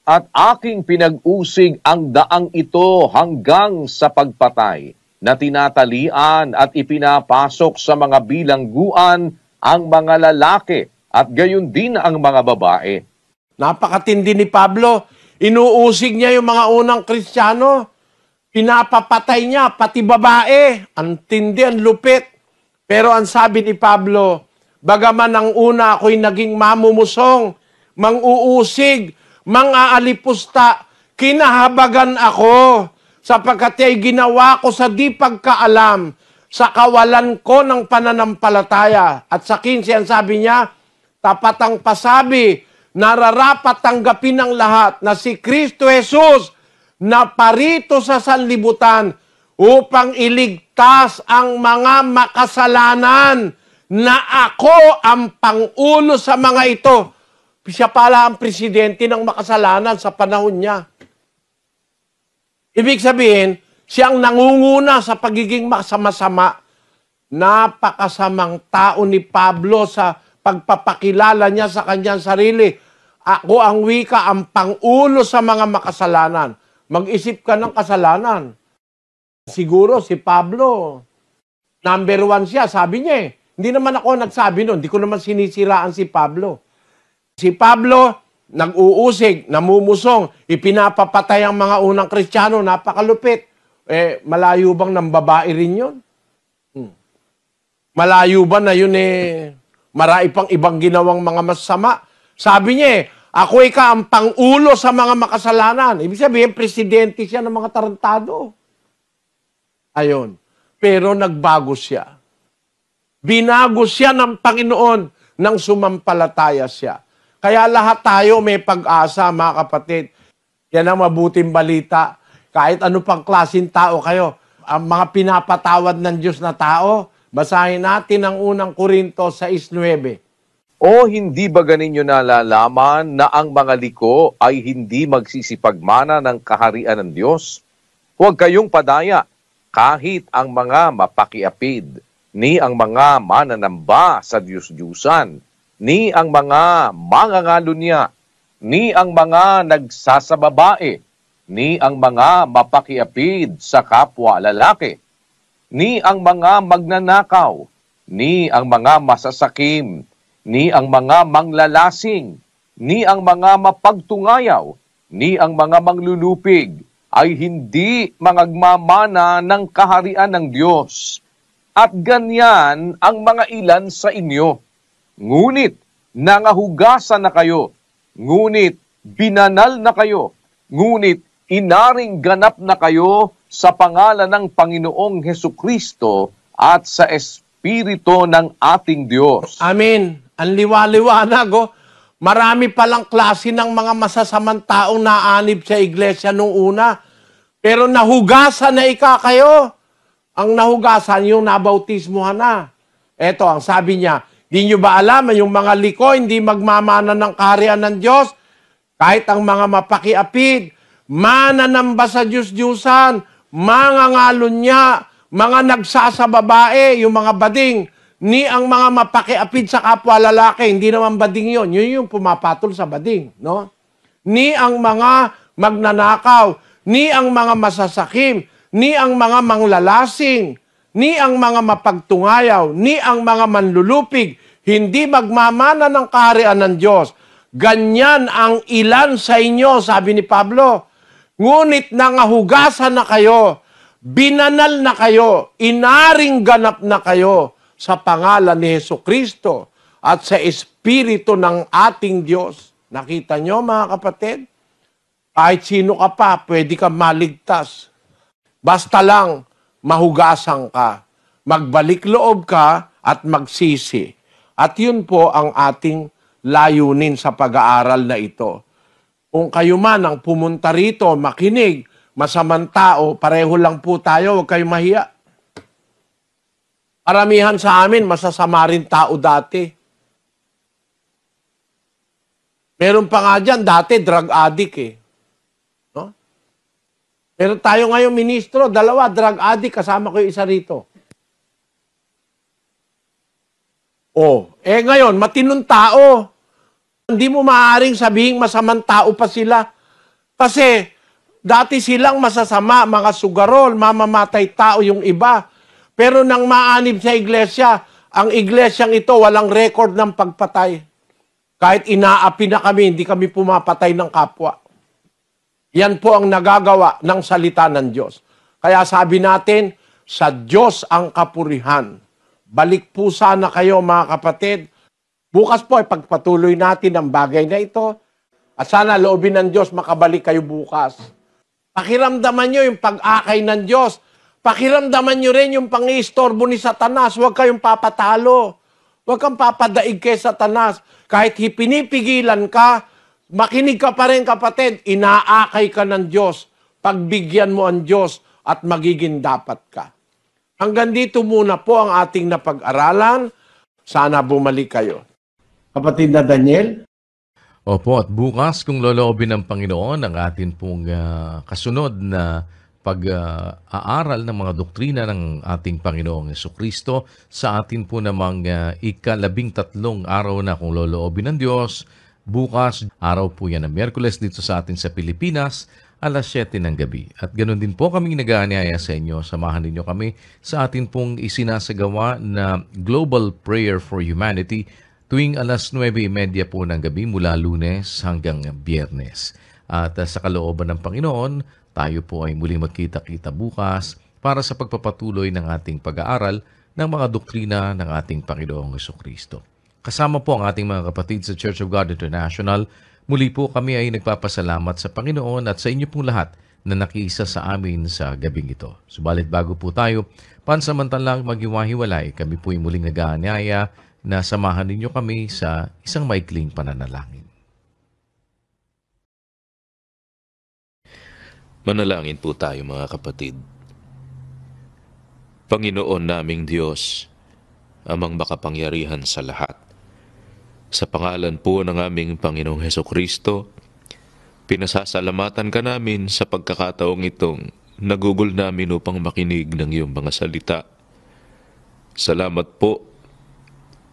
At aking pinag-usig ang daang ito hanggang sa pagpatay, na tinatalian at ipinapasok sa mga bilangguan ang mga lalaki at gayon din ang mga babae. Napakatindi ni Pablo. Inuusig niya yung mga unang Kristiyano. Pinapapatay niya, pati babae. Ang tindi, ang lupit. Pero ang sabi ni Pablo, bagaman ang una ako'y naging mamumusong, mang-uusig, mang-aalipusta, kinahabagan ako, sapagkat ay ginawa ko sa di pagkaalam, sa kawalan ko ng pananampalataya. At sa 15, ang sabi niya, tapat ang pasabi, nararapat tanggapin ng lahat na si Kristo Jesus na parito sa sanlibutan upang iligtas ang mga makasalanan na ako ang pangulo sa mga ito. Siya pala ang presidente ng makasalanan sa panahon niya. Ibig sabihin, siya ang nangunguna sa pagiging masama-sama. Napakasamang tao ni Pablo sa pagpapakilala niya sa kanyang sarili. Ako ang wika, ang pangulo sa mga makasalanan. Mag-isip ka ng kasalanan. Siguro si Pablo, number 1 siya, sabi niya eh. Hindi naman ako nagsabi nun, hindi ko naman sinisiraan si Pablo. Si Pablo, nag-uusig, namumusong, ipinapapatay ang mga unang Kristiyano, napakalupit. Malayo bang ng babae rin yun? Malayo ba na yun marami pang ibang ginawang mga masama? Sabi niya ako ang pangulo sa mga makasalanan. Ibig sabihin, presidente siya ng mga tarantado. Ayon. Pero nagbago siya. Binago siya ng Panginoon nang sumampalataya siya. Kaya lahat tayo may pag-asa, mga kapatid. Yan ang mabuting balita. Kahit ano pang klaseng tao kayo, ang mga pinapatawad ng Diyos na tao, basahin natin ang unang Korinto 6:9. O hindi ba ganinyo nalalaman na ang mga liko ay hindi magsisipagmana ng kaharian ng Diyos? Huwag kayong padaya, kahit ang mga mapakiapid, ni ang mga mananamba sa Diyos-Diyusan, ni ang mga mangangalunya, ni ang mga nagsasababae, ni ang mga mapakiapid sa kapwa lalaki, ni ang mga magnanakaw, ni ang mga masasakim, ni ang mga manglalasing, ni ang mga mapagtungayaw, ni ang mga manglulupig, ay hindi mangagmamana ng kaharian ng Diyos. At ganyan ang mga ilan sa inyo. Ngunit nangahugasan na kayo, ngunit binanal na kayo, ngunit inaring ganap na kayo sa pangalan ng Panginoong Hesukristo at sa Espiritu ng ating Diyos. Amen. Ang liwa-liwanag. Marami palang klase ng mga masasamang taong naanib sa iglesia nung una. Pero nahugasan na kayo. Ang nahugasan, yung nabautismuhan na. Eto, ang sabi niya, di nyo ba alam, yung mga liko, hindi magmamana ng kaharian ng Diyos? Kahit ang mga mapakiapid, mananamba sa Diyos-Diyusan, mangangalunya, mga nagsasababae, yung mga bading, ni ang mga mapakiapid sa kapwa lalaki, hindi naman bading yun. Yun yung pumapatol sa bading. No? Ni ang mga magnanakaw, ni ang mga masasakim, ni ang mga manglalasing, ni ang mga mapagtungayaw, ni ang mga manlulupig, hindi magmamana ng kaharian ng Diyos. Ganyan ang ilan sa inyo, sabi ni Pablo. Ngunit nangahugasan na kayo, binanal na kayo, inaring ganap na kayo sa pangalan ni Hesukristo at sa Espiritu ng ating Diyos. Nakita nyo, mga kapatid? Kahit sino ka pa, pwede ka maligtas. Basta lang, mahugasan ka, magbalik loob ka, at magsisi. At yun po ang ating layunin sa pag-aaral na ito. Kung kayo man ang pumunta rito, makinig, masamang tao, pareho lang po tayo, huwag kayong mahiya. Karamihan sa amin, masasama rin tao dati. Meron pa nga dyan, dati drug addict eh. Pero tayo ngayon, ministro, 2, drug addict, kasama ko yung isa rito. Ngayon, matinong tao. Hindi mo maaaring sabihin masamang tao pa sila. Kasi, dati silang masasama, mga sugarol, mamamatay tao yung iba. Pero nang maanib sa iglesia, ang iglesyang ito walang record ng pagpatay. Kahit inaapi na kami, hindi kami pumapatay ng kapwa. Yan po ang nagagawa ng salita ng Diyos. Kaya sabi natin, sa Diyos ang kapurihan. Balik po sana kayo, mga kapatid. Bukas po ay pagpatuloy natin ang bagay na ito. At sana loobin ng Diyos makabalik kayo bukas. Pakiramdaman nyo yung pag-akay ng Diyos. Pakiramdaman nyo rin yung pang-iistorbo ni Satanas. Huwag kayong papatalo. Huwag kang papadaig kay Satanas. Kahit pinipigilan ka, makinig ka pa rin, kapatid. Inaakay ka ng Diyos. Pagbigyan mo ang Diyos at magiging dapat ka. Hanggang dito muna po ang ating napag-aralan. Sana bumalik kayo. Kapatid na Daniel? Opo, at bukas kung loloobin ng Panginoon ang atin pong kasunod na pag-aaral ng mga doktrina ng ating Panginoong Jesucristo sa atin po namang ika-13 araw na kung loloobin ng Diyos. Bukas, araw po yan ng Miyerkules dito sa atin sa Pilipinas, alas 7 ng gabi. At ganoon din po kaming nag-aanyaya sa inyo. Samahan ninyo kami sa atin pong isinasagawa na Global Prayer for Humanity tuwing alas 9:30 po ng gabi mula Lunes hanggang Biyernes. At sa kalooban ng Panginoon, tayo po ay muling magkita-kita bukas para sa pagpapatuloy ng ating pag-aaral ng mga doktrina ng ating Panginoong Jesucristo. Kasama po ang ating mga kapatid sa Church of God International. Muli po kami ay nagpapasalamat sa Panginoon at sa inyo pong lahat na nakiisa sa amin sa gabing ito. Subalit bago po tayo, pansamantalang maghiwa-hiwalay, kami po ay muling nag-aanyaya na samahan ninyo kami sa isang maikling pananalangin. Manalangin po tayo mga kapatid. Panginoon naming Diyos, amang makapangyarihan sa lahat. Sa pangalan po ng aming Panginoong Hesukristo, pinasasalamatan ka namin sa pagkakataong itong nagugol namin upang makinig ng iyong mga salita. Salamat po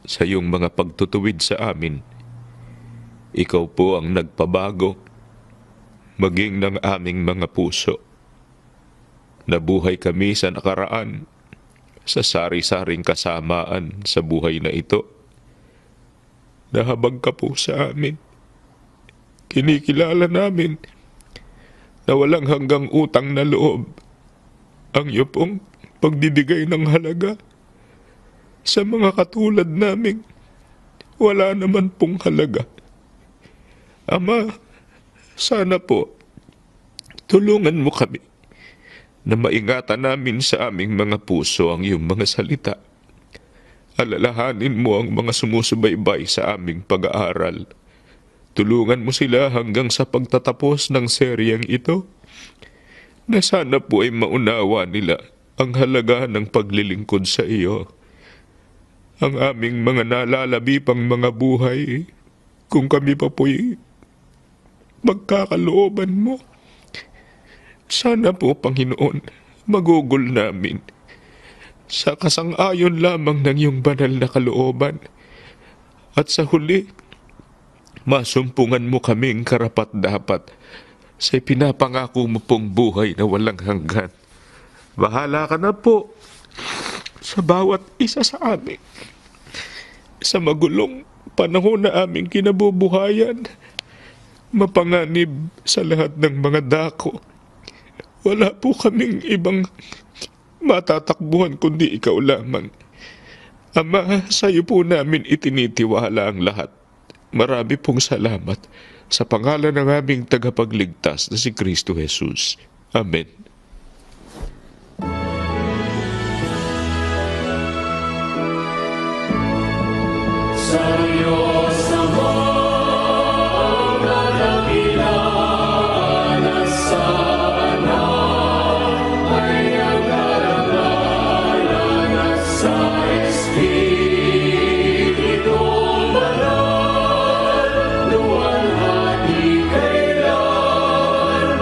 sa iyong mga pagtutuwid sa amin. Ikaw po ang nagpabago, maging ng aming mga puso. Nabuhay kami sa nakaraan, sa sari-saring kasamaan sa buhay na ito. Nahabag ka po sa amin. Kinikilala namin na walang hanggang utang na loob ang iyo pong pagdibigay ng halaga sa mga katulad naming wala naman pong halaga. Ama, sana po tulungan mo kami na maingatan namin sa aming mga puso ang iyong mga salita. Alalahanin mo ang mga sumusubaybay sa aming pag-aaral. Tulungan mo sila hanggang sa pagtatapos ng seryeng ito, na sana po ay maunawa nila ang halaga ng paglilingkod sa iyo. Ang aming mga nalalabi pang mga buhay, kung kami pa po'y magkakalooban mo. Sana po, Panginoon, magugol namin sa kasang-ayon lamang ng iyong banal na kalooban. At sa huli, masumpungan mo kaming karapat-dapat sa pinapangako mo pong buhay na walang hanggan. Bahala ka na po sa bawat isa sa amin. Sa magulong panahon na aming kinabubuhayan, mapanganib sa lahat ng mga dako. Wala po kaming ibang matatakbuhan kundi ikaw lamang. Ama, sa iyo po namin itinitiwala ang lahat. Marami pong salamat sa pangalan ng aming tagapagligtas na si Kristo Jesus. Amen. Sa Diyos amang nalakilan at sa anak ay nagkarangalan at sa Espiritu Banal, luwalhati kailanman.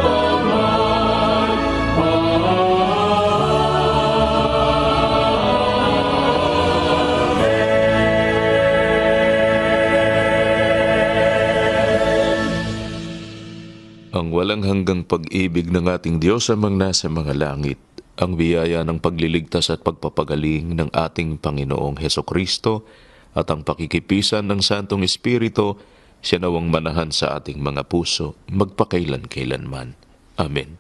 Ang walang hanggang pag-ibig ng ating Diyos amang nasa mga langit, ang biyaya ng pagliligtas at pagpapagaling ng ating Panginoong Hesukristo at ang pakikipisan ng Santong Espiritu, siya nawang manahan sa ating mga puso, magpakailan-kailanman. Amen.